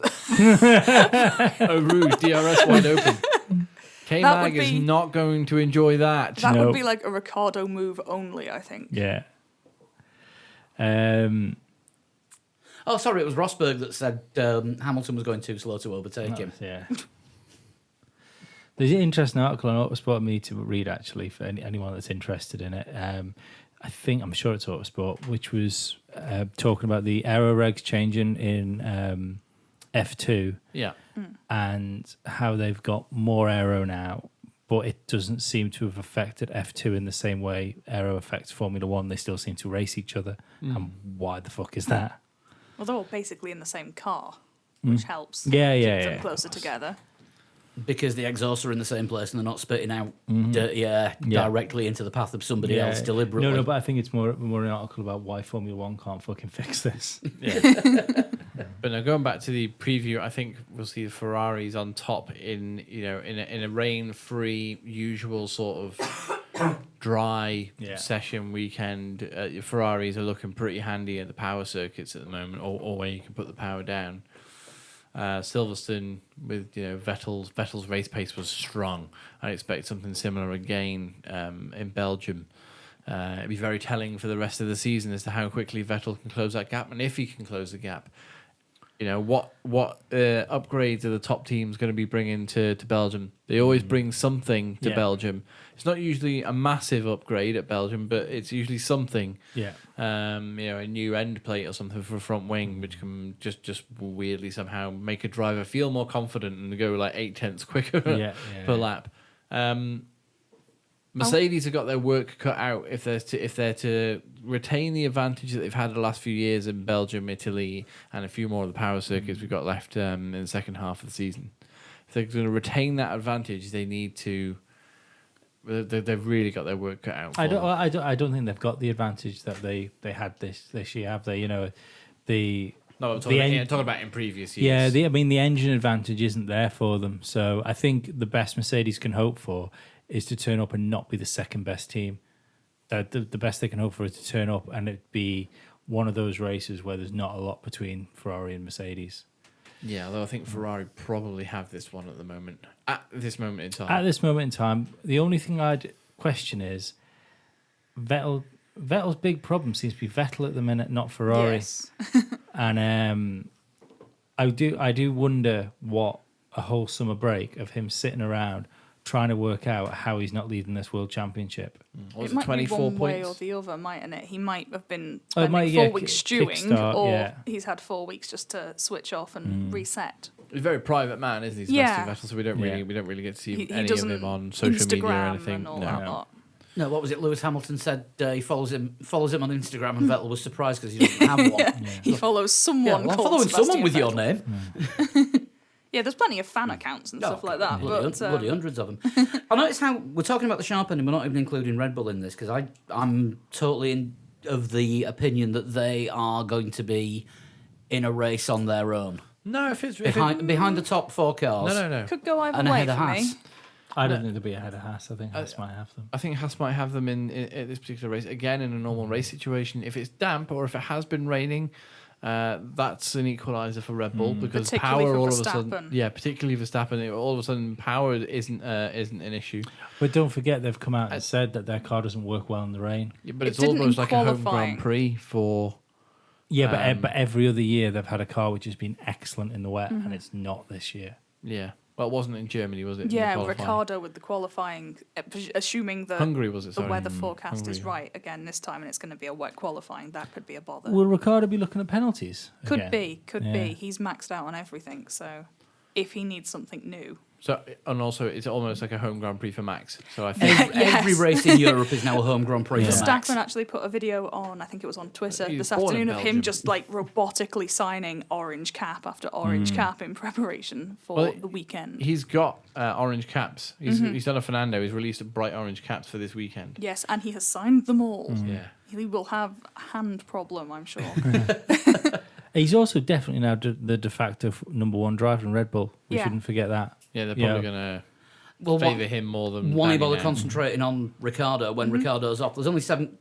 Oh, Rouge, DRS wide open. That K-Mag would is be- not going to enjoy that. That No. would be like a Ricardo move only, I think. Yeah. Oh, sorry, it was Rosberg that said Hamilton was going too slow to overtake him. Yeah. There's an interesting article on Autosport I need to read actually for anyone that's interested in it. I'm sure it's Autosport, which was talking about the aero regs changing in F2 Yeah. and how they've got more aero now, but it doesn't seem to have affected F2 in the same way aero affects Formula One. They still seem to race each other. And why the fuck is that? Well, they're all basically in the same car, which helps Yeah, keep yeah, them yeah. closer together. because the exhausts are in the same place and they're not spitting out dirty air Yeah. directly into the path of somebody else deliberately. No, but I think it's more an article about why Formula One can't fucking fix this. But now going back to the preview, I think we'll see the Ferraris on top in a rain-free, usual sort of dry session weekend. Ferraris are looking pretty handy at the power circuits at the moment, or where you can put the power down. Silverstone with Vettel's race pace was strong. I expect something similar again in Belgium. It'd be very telling for the rest of the season as to how quickly Vettel can close that gap, and if he can close the gap. What upgrades are the top teams going to be bringing to Belgium? They always bring something to Belgium. It's not usually a massive upgrade at Belgium, but it's usually something. Yeah. A new end plate or something for a front wing, which can just weirdly somehow make a driver feel more confident and go like 0.8 quicker per lap. Mercedes have got their work cut out if they're to retain the advantage that they've had the last few years in Belgium, Italy, and a few more of the power circuits we've got left in the second half of the season. If they're going to retain that advantage, they need to. They've really got their work cut out. I don't think they've got the advantage that they had this year, have they? No, I'm talking about in previous years. Yeah, the engine advantage isn't there for them. So I think the best Mercedes can hope for is to turn up and not be the second best team. The best they can hope for is to turn up and it be one of those races where there's not a lot between Ferrari and Mercedes. Yeah, although I think Ferrari probably have this one at the moment. At this moment in time. At this moment in time, the only thing I'd question is Vettel's big problem seems to be Vettel at the minute, not Ferrari. Yes. And I do wonder what a whole summer break of him sitting around trying to work out how he's not leading this world championship. Was it might 24 be one way points? or the other, mightn't it? He might have been Oh, it spending might, 4 yeah, weeks kickstart, stewing, or yeah. he's had 4 weeks just to switch off and reset. He's a very private man, isn't he? Yeah. Sebastian Vettel, so we don't really get to see He any of doesn't him on social media or Instagram anything. and all No. that lot. No, what was it? Lewis Hamilton said he follows him on Instagram, and Vettel was surprised because he doesn't have one. He follows someone Yeah, well, I'm called following someone Sebastian with your Vettel. name. Yeah, there's plenty of fan accounts and stuff like that. Bloody hundreds of them. I noticed how we're talking about the sharp end and we're not even including Red Bull in this because I'm totally of the opinion that they are going to be in a race on their own. No, if it's Behind the top 4 cars. No. Could go either And way ahead of for Haas. me. I don't think they'll be ahead of Haas. I think Haas might have them. I think Haas might have them in this particular race again in a normal race situation. If it's damp or if it has been raining, that's an equaliser for Red Bull because Particularly power for all of a sudden, Verstappen. particularly Verstappen, all of a sudden power isn't an issue. But don't forget they've come out and said that their car doesn't work well in the rain. Yeah, but It it's didn't almost in like a home qualifying. Grand Prix for. Yeah, but every other year they've had a car which has been excellent in the wet, Mm-hmm. and it's not this year. Yeah, well, it wasn't in Germany, was it? in the Yeah, qualifying? Ricardo with the qualifying, assuming that Hungary was it? the Sorry. weather forecast is Hungary. right again this time and it's going to be a wet qualifying, that could be a bother. Will Ricardo be looking at penalties? Could again? could Yeah. be. He's maxed out on everything, so if he needs something new. So, and also it's almost like a home Grand Prix for Max. So I think Yes. Every race in Europe is now a home Grand Prix Yeah. for Max. Verstappen actually put a video on, I think it was on Twitter He this was born in afternoon, of him Belgium. just like robotically signing orange cap after orange cap in preparation for Well, the weekend. he's got orange caps. He's Mm-hmm. he's done a Fernando. He's released bright orange caps for this weekend. Yes, and he has signed them all. Yeah. He will have a hand problem, I'm sure. He's also definitely now the de facto number one driver in Red Bull. We Yeah. shouldn't forget that. Yeah, they're Yeah. probably gonna Well, favour him more than. why Danny bother now. concentrating on Ricardo when Ricardo's off? There's only 7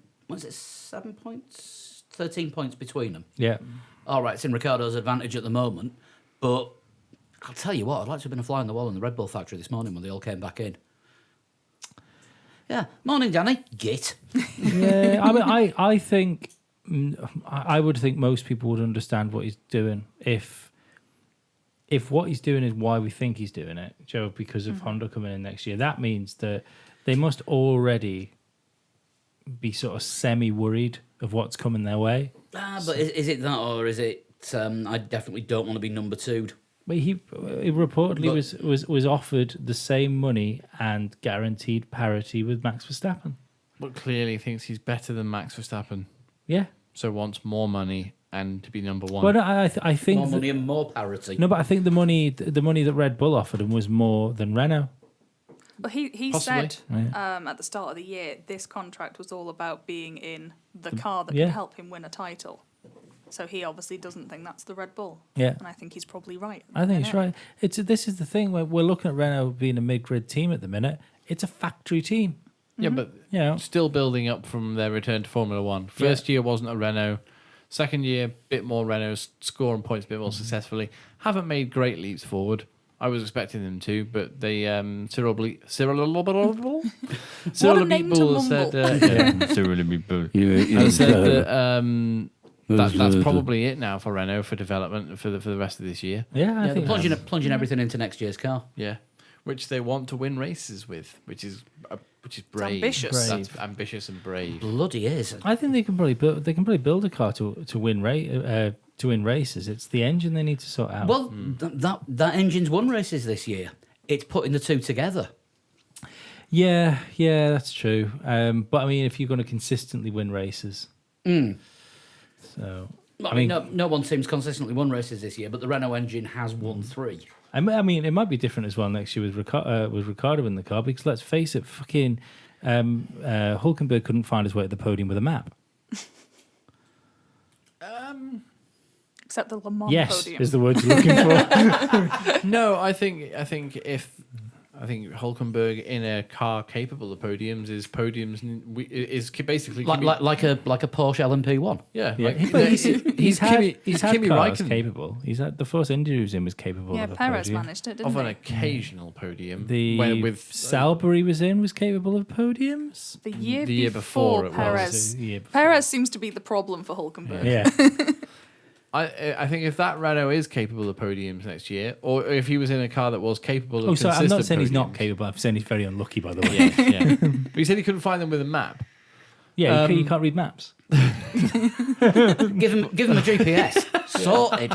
points? 13 points between them. Yeah. All right, it's in Ricardo's advantage at the moment, but I'll tell you what, I'd like to have been a fly on the wall in the Red Bull factory this morning when they all came back in. Yeah, morning, Danny. Git. Yeah, I mean, I think I would think most people would understand what he's doing if what he's doing is why we think he's doing it, Joe, because of Honda coming in next year. That means that they must already be sort of semi-worried of what's coming their way. But is it that, or is it? I definitely don't want to be number 2'd. But he reportedly But- was offered the same money and guaranteed parity with Max Verstappen. But clearly thinks he's better than Max Verstappen. Yeah. So wants more money and to be number one. Well, no, I think More money and more parity. no, but I think the money that Red Bull offered him was more than Renault. But he Possibly. said at the start of the year this contract was all about being in the car that yeah. can help him win a title. So he obviously doesn't think that's the Red Bull. Yeah. And I think he's probably right. I think he's right. This is the thing where we're looking at Renault being a mid-grid team at the minute. It's a factory team. Yeah, but You know, still building up from their return to Formula One. First year wasn't a Renault. Second year, bit more Renault, scoring points a bit more successfully. Haven't made great leaps forward. I was expecting them to, but they Cyril What a name to Abiteboul said Cyril Abiteboul said that that's probably it now for Renault for development for the rest of this year. yeah, I Yeah, they're think plunging everything into next year's car. Yeah, which they want to win races with, which is brave. ambitious. That's ambitious and brave. Bloody is. I think they can probably build a car to win races. It's the engine they need to sort out. Well, that engine's won races this year. It's putting the two together. yeah, that's true. But I mean, if you're going to consistently win races, so I mean, no one seems consistently won races this year, but the Renault engine has won 3. I mean, it might be different as well next year with Ricciardo in the car, because let's face it, fucking Hulkenberg couldn't find his way to the podium with a map. Except the Le Mans Yes, podium. is the word you're looking for. No, I think Hulkenberg in a car capable of podiums is basically Like a Porsche LMP1. yeah. Yeah, Like, but he's had Kimi cars Räikkönen capable. He's had the first injury he was in was capable Yeah, of a Perez podium. managed it, didn't of an he? occasional podium. The with Salisbury was in was capable of podiums. The year before it was. Perez. The year before. Perez seems to be the problem for Hulkenberg. Yeah. I think if that Renault is capable of podiums next year, or if he was in a car that was capable of Oh, sorry, I'm not consistent saying he's not podiums- capable. I'm saying he's very unlucky, by the way. Yeah, yeah. But he said he couldn't find them with a map. Yeah, you can't read maps. Give him a GPS. Sorted.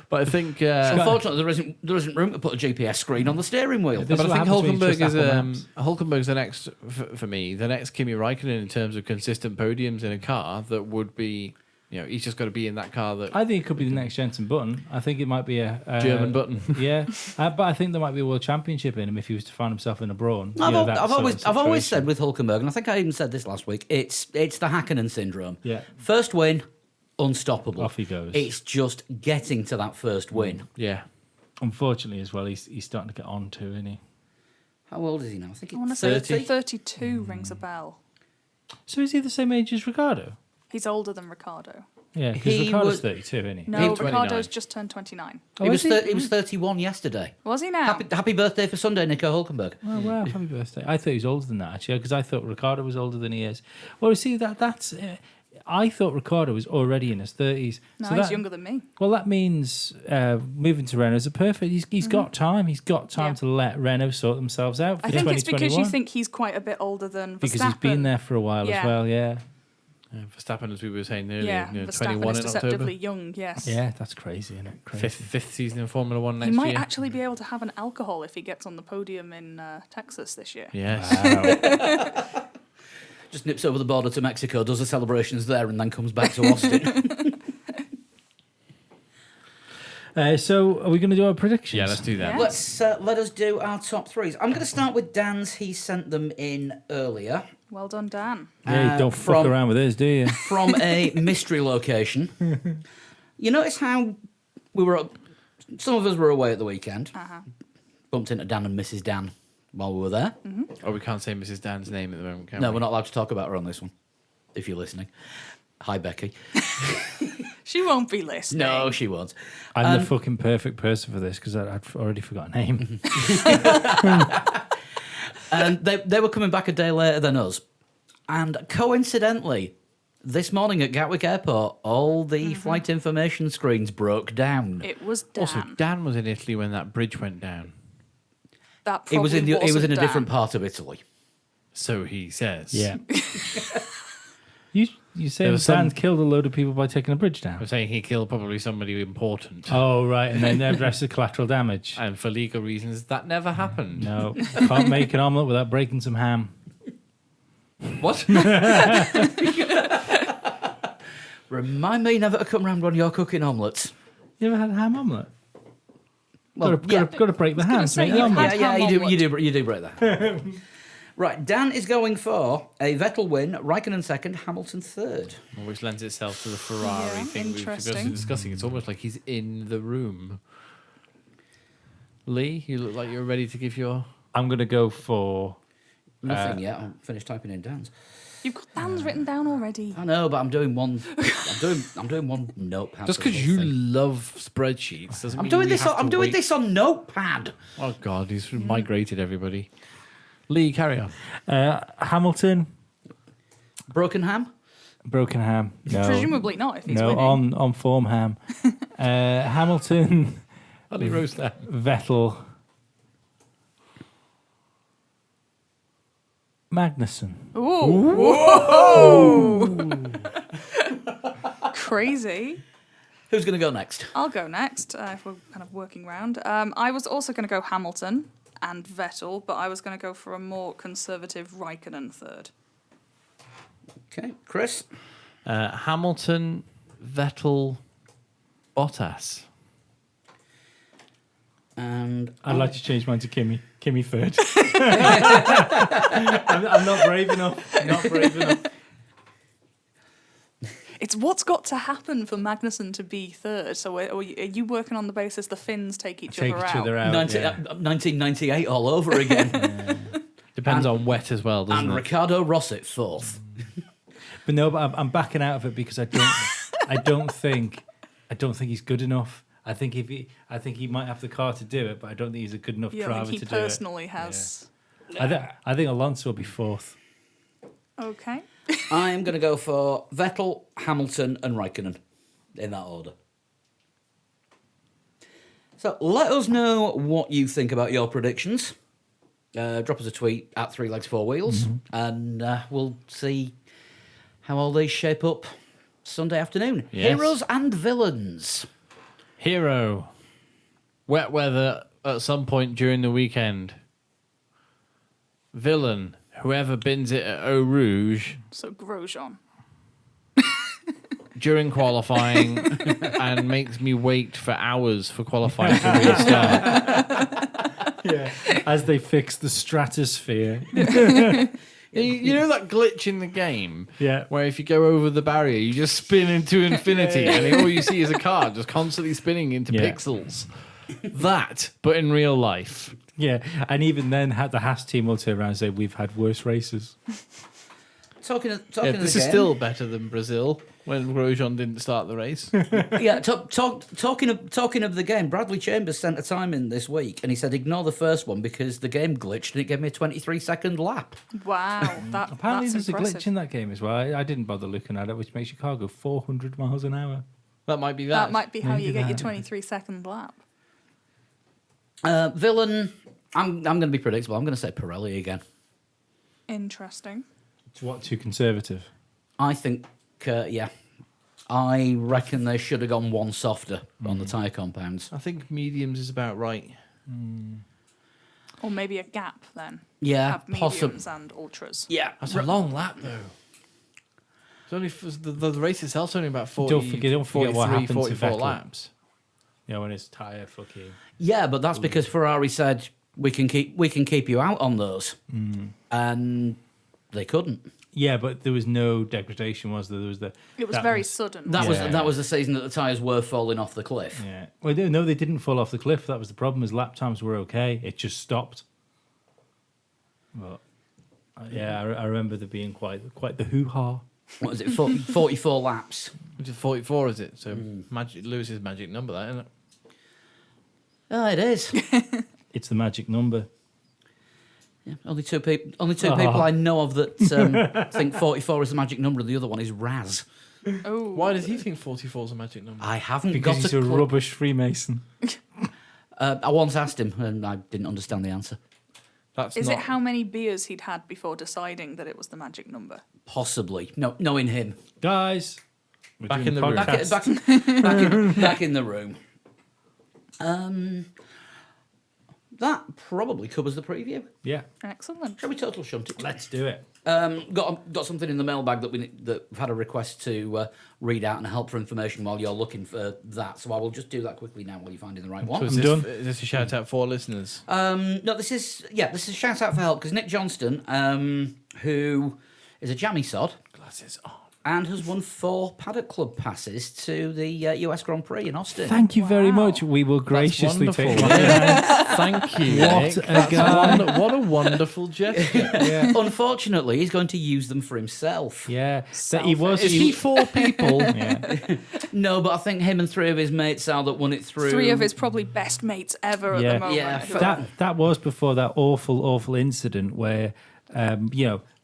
But I think Unfortunately, there isn't room to put a GPS screen on the steering wheel. This but is I what think happens when you Hulkenberg trust is Apple Maps. Hulkenberg's the next for me, the next Kimi Räikkönen in terms of consistent podiums in a car that would be, he's just got to be in that car that I think it could be the next Jensen Button. I think it might be a German Button. Yeah, but I think there might be a world championship in him if he was to find himself in a brawn. I've always situation. said with Hulkenberg, and I think I even said this last week, it's the Hakkinen syndrome. Yeah. First win, unstoppable. Off he goes. It's just getting to that first win. yeah. Unfortunately, as well, he's starting to get on too, isn't he? How old is he now? I think I want to he's say 30. 32 rings a bell. So is he the same age as Ricardo? He's older than Ricardo. Yeah, because He Ricardo's was- 32, isn't he? No, He's 29. Ricardo's just turned 29. Oh, He was is he? he was 31 yesterday. Was he now? Happy birthday for Sunday, Nico Hulkenberg. Oh wow! Happy birthday! I thought he was older than that actually, because I thought Ricardo was older than he is. Well, you see that's. I thought Ricardo was already in his 30s. No, so he's that, younger than me. Well, that means moving to Renault is a perfect. He's got time. He's got time Yeah. to let Renault sort themselves out for I think it's 2021. because you think he's quite a bit older than Verstappen. because he's been there for a while Yeah. as well. Yeah, Verstappen, as we were saying earlier, Yeah, 21 Verstappen is in deceptively October. young, yes. yeah, that's crazy, isn't it? Crazy. Fifth season in Formula One He next might year. actually be able to have an alcohol if he gets on the podium in Texas this year. Yes. Wow. Just nips over the border to Mexico, does the celebrations there, and then comes back to Austin. So, are we going to do our predictions? Yeah, let's do that. Yeah. Let us do our top threes. I'm going to start with Dan's. He sent them in earlier Well done, Dan. Yeah, you don't fuck from- around with this, do you? from a mystery location. You notice how some of us were away at the weekend. Bumped into Dan and Mrs. Dan while we were there. Oh, we can't say Mrs. Dan's name at the moment, can we? No, we're not allowed to talk about her on this one. If you're listening, hi Becky. She won't be listening. No, she won't. I'm the fucking perfect person for this because I'd already forgotten a name. And they were coming back a day later than us. And coincidentally, this morning at Gatwick Airport, all the flight information screens broke down. It was Dan. Also, Dan was in Italy when that bridge went down. That It was probably it was in a wasn't different Dan. part of Italy. So he says. Yeah. You say There was some- Dan killed a load of people by taking a bridge I'm down? saying he killed probably somebody important. Oh, right. And then the rest of collateral damage. And for legal reasons, that never happened. No. Can't make an omelette without breaking some ham. What? Remind me never to come round when you're cooking omelettes. You ever had a ham omelette? Well, got to break the ham to say, make the you've omelette. had yeah, ham you do break that. Right, Dan is going for a Vettel win, Raikkonen second, Hamilton third. Which lends itself to the Ferrari Yeah, thing we've interesting. been discussing. It's almost like he's in the room. Lee, you look like you're ready to give your... I'm going to go for... Nothing yet. I'll finish typing in Dan's. You've got Dan's written down already. I know, but I'm doing one. I'm doing one notepad. Just for the because whole you thing. love spreadsheets doesn't I'm mean doing we this. have to I'm doing wait. this on Notepad. Oh, God, he's migrated everybody. Lee, carry on. Hamilton, Broken ham. broken ham. No, Presumably not if he's no, winning. on form ham. Hamilton, Honey roast that. Vettel, Magnussen. Ooh. Whoa. Crazy. Who's going to go next? I'll go next if we're kind of working round. I was also going to go Hamilton and Vettel, but I was going to go for a more conservative Raikkonen third. Okay, Chris. Hamilton, Vettel, Bottas. And I'd like to change mine to Kimmy. Kimmy third. I'm not brave enough. Not brave enough. It's what's got to happen for Magnussen to be third. So are you working on the basis the Finns take each Take other each out? other out. 1998 all over again. Depends on wet as well, doesn't And it? Ricardo Rosset fourth. But no, but I'm backing out of it because I don't think he's good enough. I think he might have the car to do it, but I don't think he's a good enough Yeah, I driver think to he do it. personally has. I think Alonso will be fourth. Okay. I'm going to go for Vettel, Hamilton, and Raikkonen in that order. So let us know what you think about your predictions. Drop us a tweet at 3 Legs 4 Wheels, and we'll see how all these shape up Sunday afternoon. Yes. Heroes and villains. Hero. Wet weather at some point during the weekend. Villain. Whoever bins it at Eau Rouge So Grosjean. during qualifying and makes me wait for hours for qualifying to restart. Yeah, as they fix the stratosphere. You know that glitch in the game? Yeah. Where if you go over the barrier, you just spin into infinity and all you see is a car just constantly spinning into Yeah. pixels. That, but in real life. Yeah, and even then, the Haas team will turn around and say, "We've had worse races." Talking Yeah, of the this is game. still better than Brazil when Grosjean didn't start the race. Yeah, talking of the game, Bradley Chambers sent a time in this week, and he said ignore the first one because the game glitched and it gave me a 23-second lap. Wow. Apparently, that's there's impressive. a glitch in that game as well. I didn't bother looking at it, which makes your car go 400 miles an hour. That might be That might be how Maybe you get your that. 23-second lap. Villain, I'm going to be predictable. I'm going to say Pirelli again. Interesting. It's what, too conservative? I think, yeah. I reckon they should have gone one softer on the tyre compounds. I think mediums is about right. Or maybe a gap then. Yeah, Have possible. mediums and ultras. Yeah, That's a long lap though. It's only the race itself's only about 40, Don't forget what 43, happened to 44 Vettel. laps. Yeah, when it's tyre fucking. yeah, but that's because Ferrari said we can keep you out on those, and they couldn't. Yeah, but there was no degradation, was there? There was the. It was that very sudden. That Yeah. was the season that the tyres were falling off the cliff. Yeah. Well, no, they didn't fall off the cliff. That was the problem. Is lap times were okay. It just stopped. But yeah, I remember there being quite the hoo ha. What was it? 44 laps. Which is 44, is it? So Lewis's magic number, that, isn't it? Oh, it is. It's the magic number. Yeah, only two people I know of that think 44 is the magic number, and the other one is Raz. Oh. Why does he think 44 is a magic number? I haven't Because got he's a a clue. rubbish Freemason. I once asked him, and I didn't understand the answer. That's Is not, it how many beers he'd had before deciding that it was the magic number? Possibly, no, knowing him. Guys, we're Back doing in the room. podcast. Back in the room. that probably covers the preview. Yeah, Excellent. Shall we total shunt it? let's do it. Got something in the mailbag that we've had a request to read out and help for information while you're looking for that. So I will just do that quickly now while you're finding the right one. So is I'm this, done. is this a shout out for listeners? No, this is a shout out for help because Nick Johnston, who is a jammy sod Glasses on. and has won 4 Paddock Club passes to the US Grand Prix in Austin. Thank you very Wow. much. We will graciously That's take wonderful. one. Yeah. Thank you. What Nick. a That's guy. what a wonderful gesture. Yeah. Unfortunately, he's going to use them for himself. Yeah, that he was. Is he 4 people? Yeah. No, but I think him and 3 of his mates are that won it through. 3 of his probably best mates ever at Yeah. the moment. Yeah, who That was before that awful incident where,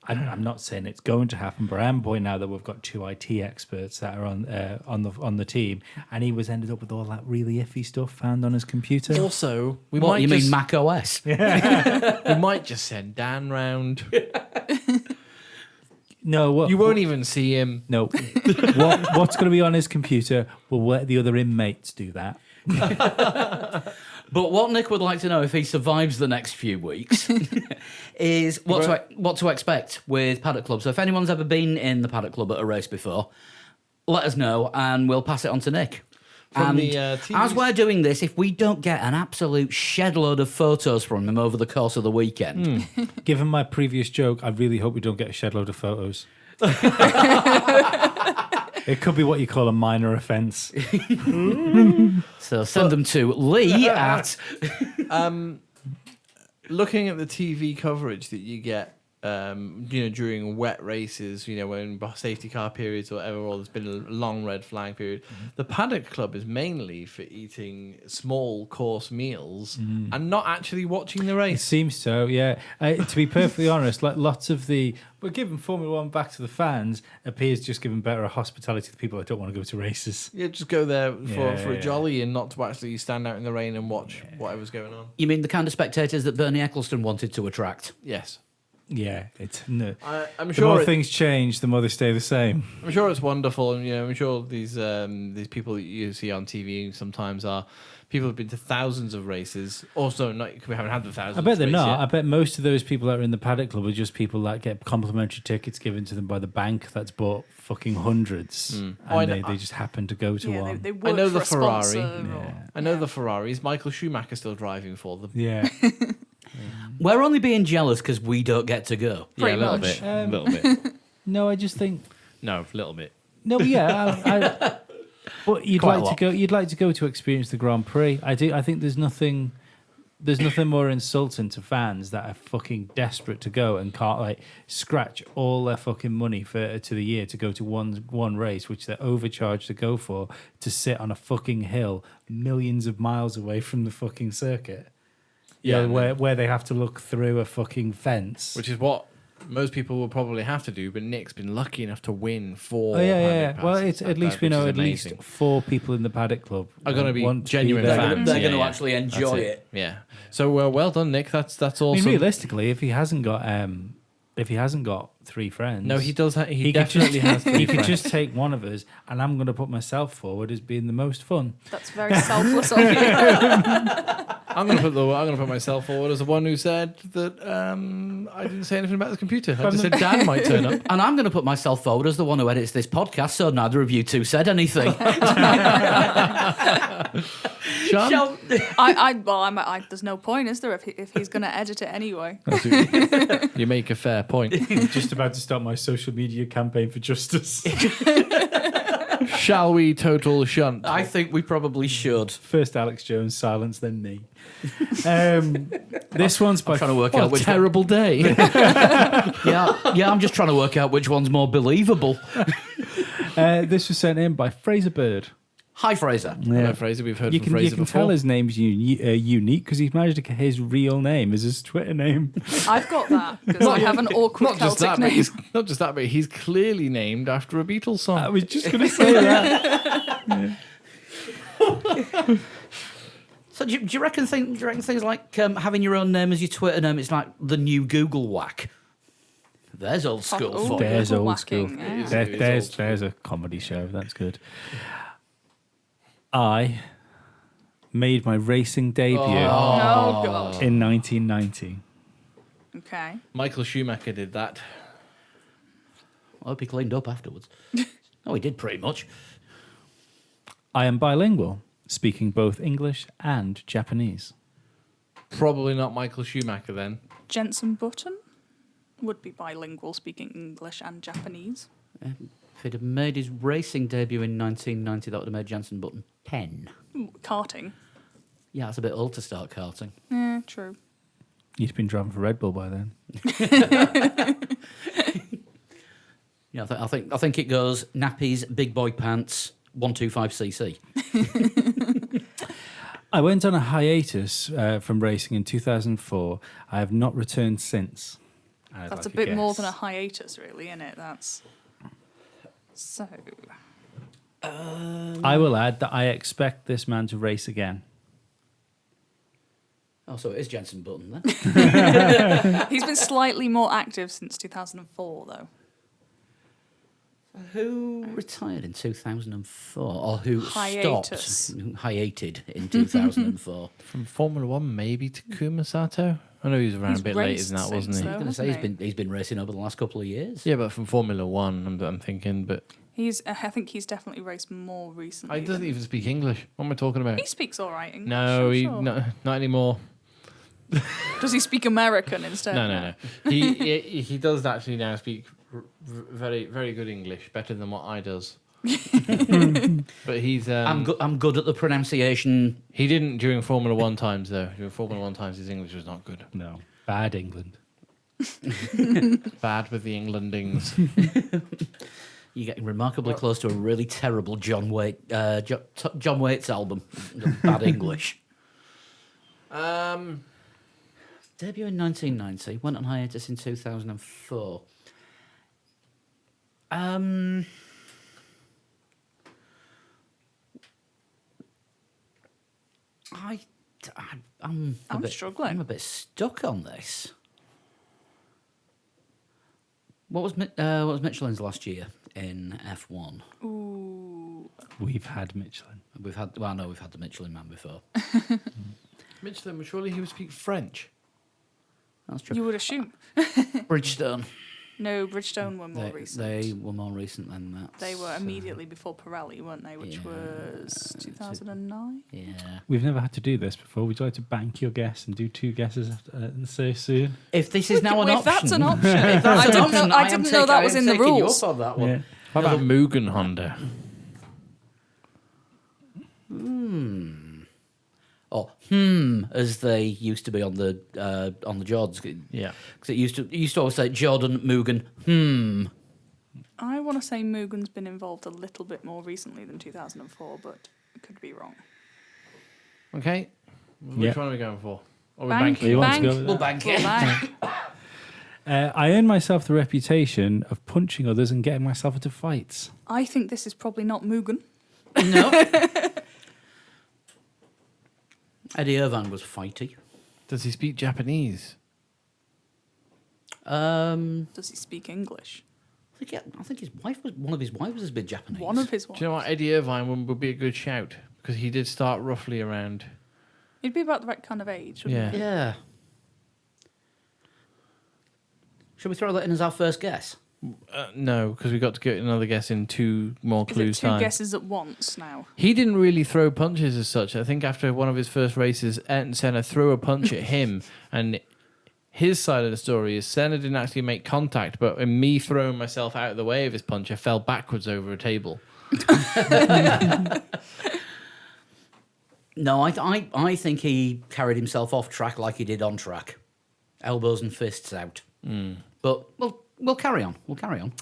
I'm not saying it's going to happen, but I am pointing out that we've got 2 IT experts that are on the team, and he ended up with all that really iffy stuff found on his computer. Also, we What might you just, mean, Mac OS? we might just send Dan round. No, what, You won't even see him. No, what's going to be on his computer? We'll let the other inmates do that. But what Nick would like to know, if he survives the next few weeks, is what to expect with Paddock Club. So if anyone's ever been in the Paddock Club at a race before, let us know and we'll pass it on to Nick. From And the, TV as we're doing this, if we don't get an absolute shed load of photos from him over the course of the weekend, Given my previous joke, I really hope we don't get a shed load of photos. It could be what you call a minor offence. so send them to Lee at... Looking at the TV coverage that you get, during wet races, when safety car periods or whatever, or there's been a long red flag period, the Paddock Club is mainly for eating small course meals and not actually watching the It race. seems so, yeah. To be perfectly honest, like lots of but giving Formula One back to the fans appears just giving better hospitality to the people that don't want to go to races. Yeah, just go there for a Yeah. jolly and not to actually stand out in the rain and watch whatever's going on. You mean the kind of spectators that Bernie Eccleston wanted to attract? Yes. Yeah, it's no. I'm The sure more things change, the more they stay the same. I'm sure it's wonderful, and I'm sure these people that you see on TV sometimes are people who've been to thousands of races. Also, we haven't had the thousands. I bet they're race not. yet. I bet most of those people that are in the Paddock Club are just people that get complimentary tickets given to them by the bank that's bought fucking hundreds, and Oh, I know- they just happen to go to Yeah, one. they work know for the a sponsor. Ferrari. or- I know the Ferraris. Michael Schumacher still driving for them. Yeah. We're only being jealous because we don't get to go. Pretty yeah, a little much. bit. A little bit. No, I just think No, a little bit. no. Yeah, but you'd Quite a like to lot. go. You'd like to go to experience the Grand Prix. I do. I think there's nothing. There's nothing more insulting to fans that are fucking desperate to go and can't scratch all their fucking money to the year to go to one race, which they're overcharged to go for, to sit on a fucking hill millions of miles away from the fucking circuit. Yeah, where they have to look through a fucking fence. Which is what most people will probably have to do. But Nick's been lucky enough to win 4. Oh yeah. Paddock Well, passes it's like at least that, we which know is at least amazing. 4 people in the Paddock Club Are gonna be want to genuine there. fans. They're Yeah, going to yeah. actually enjoy it. Yeah. So well done, Nick. That's I awesome. mean, realistically, if he hasn't got 3 friends, No, he does. He could definitely has. He 3 could friends. just take one of us, and I'm going to put myself forward as being the most fun. That's very selfless of you. I'm gonna put myself forward as the one who said that I didn't say anything about the computer. I just said Dan might turn up. And I'm going to put myself forward as the one who edits this podcast, so neither of you two said anything. Sean? There's no point, is there, if he's going to edit it anyway? You make a fair point. I'm just about to start my social media campaign for justice. Shall we total shunt? I think we probably should. First Alex Jones, silence, then me. This one's by Trying to work What out a which terrible day. yeah, I'm just trying to work out which one's more believable. this was sent in by Fraser Bird. Hi, Fraser. Hello, Fraser. We've heard You from can Fraser tell before. his name's unique because he's managed to get his real name as his Twitter name. I've got that because I have an awkward Not just Celtic that, but name. not just that, but he's clearly named after a Beatles song. I was just going to say that. So do you reckon things like having your own name as your Twitter name, it's like the new Google whack? There's old school Oh, for you. There's Google old school. whacking, yeah. There's a comedy show. That's good. I made my racing debut Oh god. in 1990. Okay. Michael Schumacher did that. I hope he cleaned up afterwards. Oh, he did pretty much. I am bilingual, speaking both English and Japanese. Probably not Michael Schumacher then. Jensen Button would be bilingual, speaking English and Japanese. If he'd have made his racing debut in 1990, that would have made Jensen Button 10. Ooh, karting. Yeah, that's a bit old to start karting. Yeah, true. You'd been driving for Red Bull by then. Yeah, I think it goes nappies, big boy pants, 125cc. I went on a hiatus from racing in 2004. I have not returned since. I'd That's like a bit more guess. than a hiatus, really, isn't it? That's so. I will add that I expect this man to race again. Oh, so it is Jensen Button then. He's been slightly more active since 2004, though. Who retired in 2004, or who Hiatus. stopped, hiated in 2004? From Formula One, maybe Takuma Sato. I know he was around He's a bit later raced than that, wasn't since, he? though. I was going to say Wasn't he's been racing over the last couple of years. Yeah, but from Formula One, I'm thinking. But I think he's definitely raced more recently. he doesn't than- even speak English. What am I talking about? He speaks all right English. No, I'm sure. not anymore. Does he speak American instead? No. He does actually now speak very very good English, better than what I does. But he's I'm good at the pronunciation. he didn't during Formula One times though. During Formula One times, his English was not good. No. Bad England. Bad with the Englandings. You're getting remarkably close to a really terrible John Waits album. Bad English. Debut in 1990, went on hiatus in 2004. I'm struggling. I'm a bit stuck on this. What was Michelin's last year in F1? Ooh. We've had Michelin. We've had the Michelin man before. Michelin, surely he would speak French. That's true. You would assume. Bridgestone. No, Bridgestone were more They recent. were more recent than that. They were immediately before Pirelli, weren't they? Which was 2009. Yeah. We've never had to do this before. Would you like to bank your guess and do two guesses and say soon? If this is now an If option, that's an option, if that's I an didn't option, know. I am didn't know taking- that I was am in the taking you rules. up on that one. Yeah. How about Mugen Honda? Or as they used to be on the Jords. Yeah. Because it used to always say Jordan Mugen. I want to say Mugen's been involved a little bit more recently than 2004, but I could be wrong. Okay. Which Yeah. one are we going for? Or are we Bank. banking? You want to Bank. go with We'll that? bank Well, it. bank. I earned myself the reputation of punching others and getting myself into fights. I think this is probably not Mugen. No. Eddie Irvine was fighty. Does he speak Japanese? Does he speak English? I think his wife was one of his wives has been Japanese. One of his Do you know what? Eddie Irvine would be a good shout because he did start roughly around. He'd be about the right kind of age, wouldn't he? Yeah. Should we throw that in as our first guess? No, because we got to get another guess in two more Is it clues two time. guesses at once now? He didn't really throw punches as such. I think after one of his first races, Ayrton Senna threw a punch at him, and his side of the story is Senna didn't actually make contact, but in me throwing myself out of the way of his punch, I fell backwards over a table. No, I think he carried himself off track like he did on track, elbows and fists out. But we'll carry on. We'll carry on.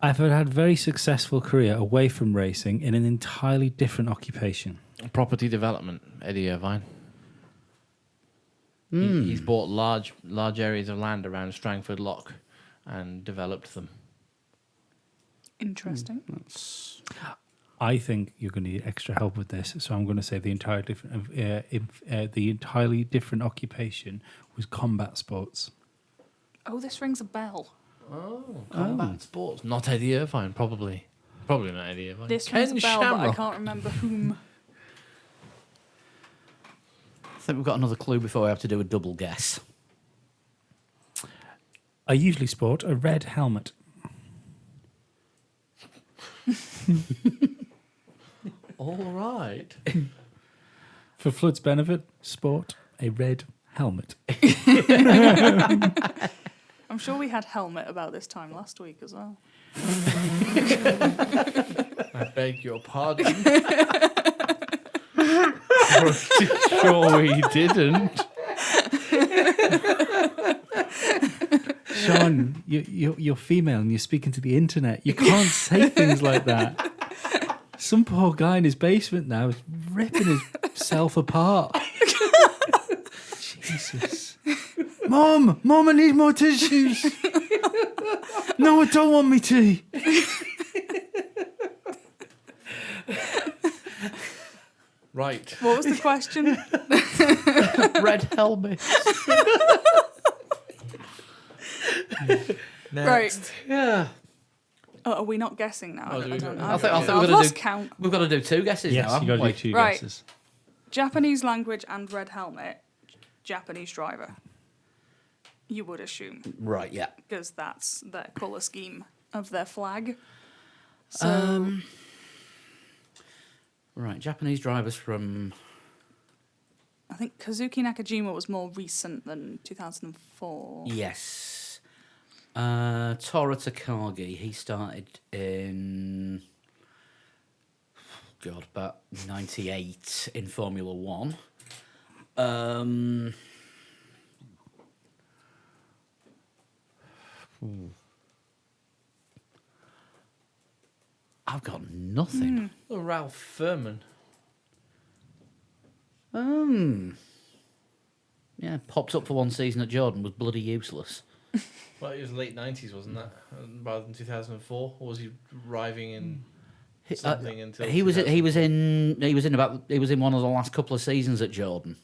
I've had a very successful career away from racing in an entirely different occupation. Property development, Eddie Irvine. He's bought large areas of land around Strangford Lock and developed them. Interesting. I think you're going to need extra help with this, so I'm going to say the entirely different occupation was combat sports. Oh, this rings a bell. Combat sports. Not Eddie Irvine, probably. Probably not Eddie Irvine. This Ken rings a bell, but I Shamrock. can't remember whom. think we've got another clue before we have to do a double guess. I usually sport a red helmet. All right. For Flood's benefit, sport a red helmet. I'm sure we had helmet about this time last week as well. I beg your pardon. Sure we didn't. Sean, you're female and you're speaking to the internet. You can't say things like that. Some poor guy in his basement now is ripping himself apart. Jesus. Mom, I need more tissues. No, I don't want me tea. Right. What was the question? Red helmet. Right. Yeah. Oh, are we not guessing now? Oh, I do we don't do- know. I think I've we're gonna lost do- count. We've got to do two guesses now, Yes, you haven't got to we? do two Right. guesses. Japanese language and red helmet, Japanese driver. You would assume, Right, yeah. because that's their colour scheme of their flag. So, Right, Japanese drivers from... I think Kazuki Nakajima was more recent than 2004. Yes. Tora Takagi, he started in... God, about 98 in Formula One. I've got nothing. Oh, Ralph Furman. Yeah, popped up for one season at Jordan, was bloody useless. Well, it was late 90s, wasn't that? Rather than 2004? Or was he arriving in something until He was in one of the last couple of seasons at Jordan.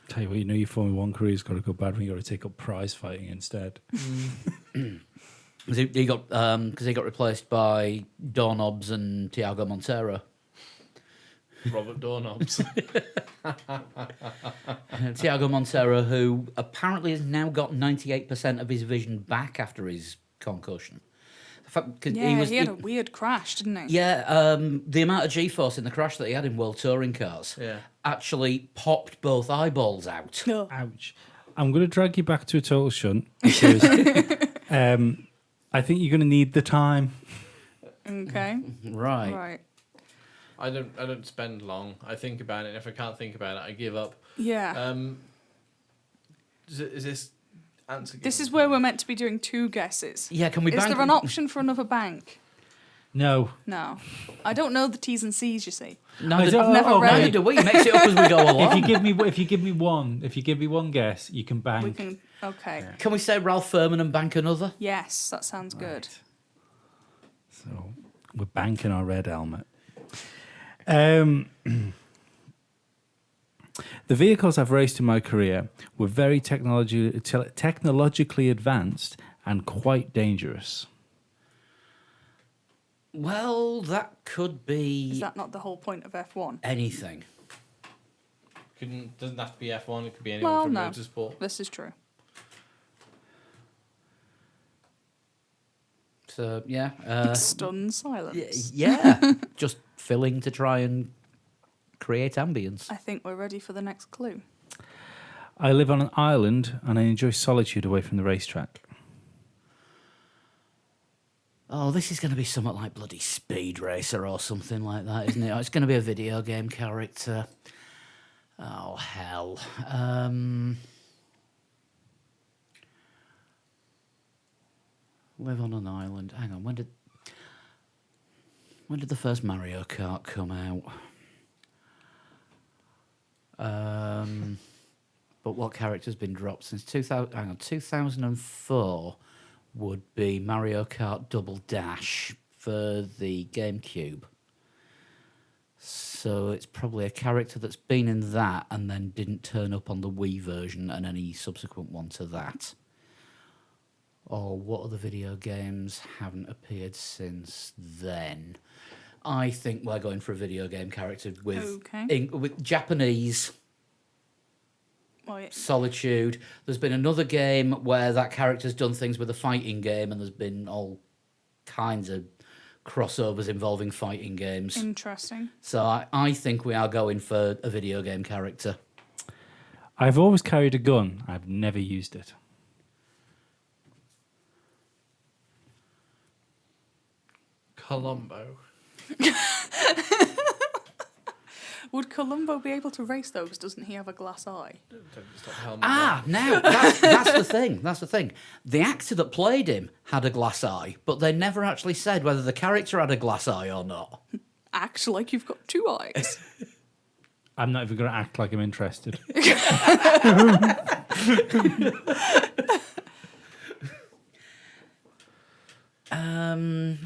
Tell you what, you know your Formula One career's got to go bad when you got to take up prize fighting instead. He got because he got replaced by Doorknobs and Tiago Montero. Robert Doorknobs. Tiago Montero, who apparently has now got 98% of his vision back after his concussion. The fact- 'cause Yeah, he had a weird crash, didn't he? Yeah, the amount of G-force in the crash that he had in World Touring cars Yeah. actually popped both eyeballs out. No. Ouch. I'm going to drag you back to a total shunt because I think you're going to need the time. Okay. Right. Right. I don't spend long. I think about it, and if I can't think about it, I give up. Yeah. Is this answer? This given? is where we're meant to be doing two guesses. Yeah, can we Is bank? there an option for another bank? No. No. I don't know the T's and C's, you see. No, I don't- I've never read neither it. do we. Mix it up as we go along. If you give me one guess, you can bank. We can. Okay. Can we say Ralph Furman and bank another? Yes, that sounds good. So we're banking our red helmet. The vehicles I've raced in my career were very technologically advanced and quite dangerous. Well, that could be Is that not the whole point of F1? anything. Doesn't have to be F1. It could be anyone Well, from no. motorsport. This is true. So yeah, Stunned silence. yeah, just filling to try and create ambience. I think we're ready for the next clue. I live on an island and I enjoy solitude away from the racetrack. Oh, this is going to be something like bloody Speed Racer or something like that, isn't it? Oh, it's going to be a video game character. Oh hell. Live on an island. Hang on, when did the first Mario Kart come out? But what character's been dropped since 2000? Hang on, 2004 would be Mario Kart Double Dash for the GameCube. So it's probably a character that's been in that and then didn't turn up on the Wii version and any subsequent one to that. Or what other video games haven't appeared since then? I think we're going for a video game character with Okay. with Japanese. Well, Solitude. There's been another game where that character's done things with a fighting game, and there's been all kinds of crossovers involving fighting games. interesting. So I think we are going for a video game character. I've always carried a gun. I've never used it. Columbo. Would Columbo be able to race those? Doesn't he have a glass eye? Now that's the thing. That's the thing. The actor that played him had a glass eye, but they never actually said whether the character had a glass eye or not. Act like you've got two eyes. I'm not even going to act like I'm interested.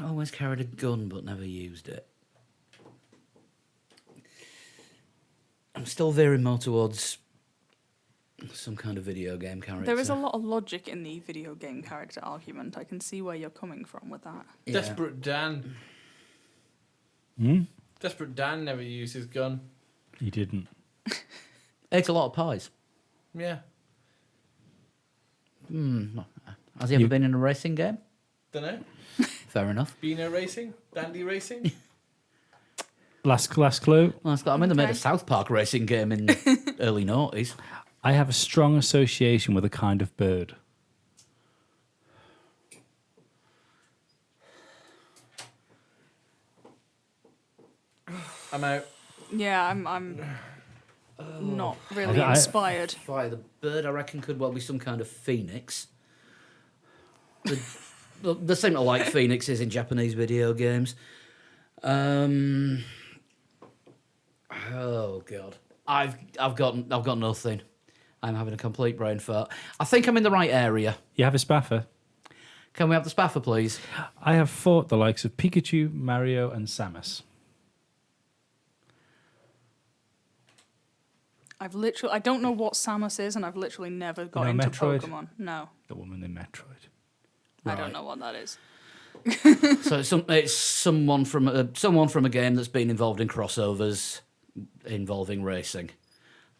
Always carried a gun but never used it. I'm still veering more towards some kind of video game character. There is a lot of logic in the video game character argument. I can see where you're coming from with that. Yeah. Desperate Dan. Hmm? Desperate Dan never used his gun. He didn't. Ate a lot of pies. Yeah. Has he ever been in a racing game? Dunno. Fair enough. Beano racing? Dandy racing? Last clue. Well, I mean, they made a Okay. South Park racing game in early noughties. I have a strong association with a kind of bird. I'm out. Yeah, I'm not really I- inspired. Fire the bird, I reckon, could well be some kind of phoenix. They seem to like phoenixes in Japanese video games. Oh god, I've got nothing. I'm having a complete brain fart. I think I'm in the right area. You have a spaffer. Can we have the spaffer, please? I have fought the likes of Pikachu, Mario, and Samus. I don't know what Samus is, and I've literally never got know into Metroid? Pokemon. No, The woman in Metroid. I Right. don't know what that is. So it's someone from a game that's been involved in crossovers involving racing.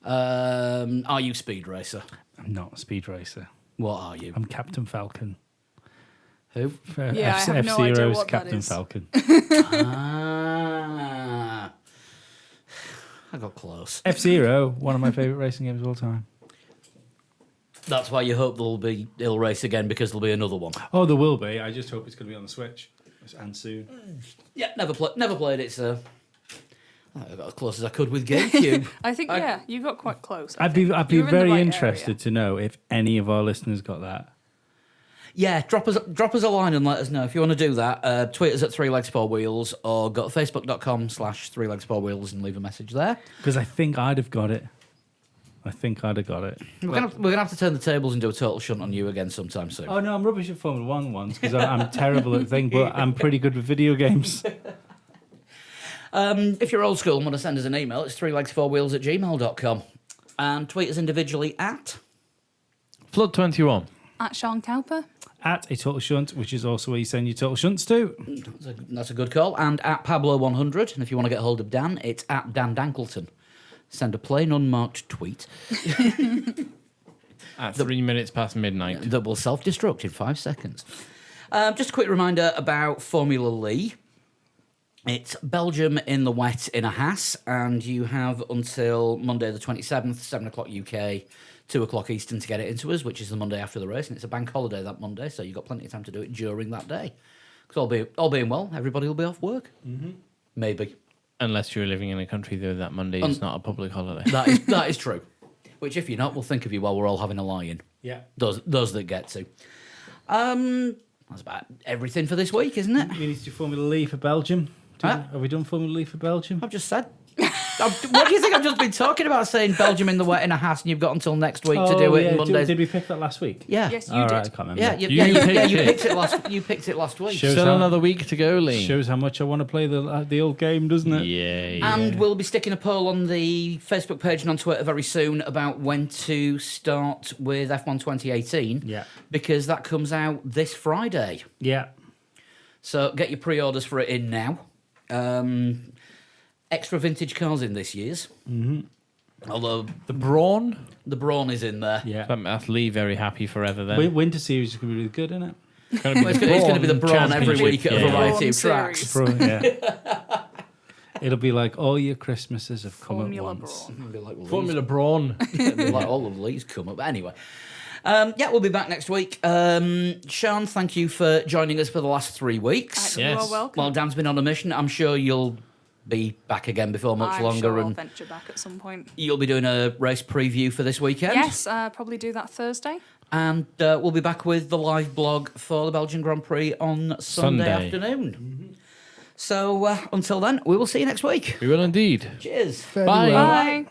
Are you Speed Racer? I'm not a speed racer. What are you? I'm Captain Falcon. Who? Yeah, I have no idea F-Zero's what that Captain is. Falcon. Ah, I got close. F-Zero, one of my favourite racing games of all time. That's why you hope it'll race again, because there'll be another one. Oh, there will be. I just hope it's going to be on the Switch. And soon. Yeah, never played it, so I got as close as I could with GameCube. I think you got quite close. I'd be You're in the very right interested area. to know if any of our listeners got that. Yeah, drop us a line and let us know if you want to do that. Tweet us at 3 Legs 4 Wheels, or go to facebook.com/3 Legs 4 Wheels and leave a message there. Because I think I'd have got it. We're gonna have to turn the tables and do a total shunt on you again sometime soon. Oh no, I'm rubbish at Formula One ones because I'm terrible at things, but I'm pretty good with video games. If you're old school and want to send us an email, it's 3legs4wheels@gmail.com, and tweet us individually at. Flood21. At Sean Cowper. At a Total Shunt, which is also where you send your Total Shunts to. That's a good call. And at Pablo100, and if you want to get hold of Dan, it's at Dan Dankleton. Send a plain unmarked tweet At 3 minutes past midnight. that will self-destruct in 5 seconds. Just a quick reminder about Formula Lee. It's Belgium in the wet in a Haas, and you have until Monday the 27th, 7 o'clock UK, 2 o'clock Eastern to get it into us, which is the Monday after the race, and it's a bank holiday that Monday, so you've got plenty of time to do it during that day. Because all being well, everybody will be off work. Mm-hmm. Maybe. Unless you're living in a country though that Monday is not a public holiday. That is true. Which, if you're not, we'll think of you while we're all having a lie-in. Yeah. Those that get to. That's about everything for this week, isn't it? We need to do Formula Lee for Belgium. Huh? Have we done Formula Lee for Belgium? I've just said. What do you think I've just been talking about? Saying Belgium in the wet in a Haas, and you've got until next week to do it. Yeah. And Mondays. Did we pick that last week? Yeah. Yes, you All did. right, I can't remember. Yeah, you picked it last. You picked it last week. Shows Still how- another week to go, Lee. Shows how much I want to play the old game, doesn't it? Yeah. And we'll be sticking a poll on the Facebook page and on Twitter very soon about when to start with F1 2018. Yeah. Because that comes out this Friday. Yeah. So get your pre-orders for it in now. Extra vintage cars in this year's. Although The Brawn. the Brawn is in there. Yeah. That makes Lee very happy forever then. Winter series is going to be really good, isn't it? Gonna be Well, it's going to be the Brawn every Championship, week at a yeah. variety of Brawn tracks. series. Yeah. It'll be like all your Christmases have come Formula at once. Brawn. It'll be like Formula Brawn. like all of Lee's come up. But anyway, yeah, we'll be back next week. Sean, thank you for joining us for the last 3 weeks. You are Yes. welcome. While Dan's been on a mission, I'm sure you'll be back again before much I'm longer, sure I'll and venture back at some point. you'll be doing a race preview for this weekend. Yes, probably do that Thursday. And we'll be back with the live blog for the Belgian Grand Prix on Sunday Sunday. afternoon. So until then, we will see you next week. We will indeed. Cheers. Bye. Bye.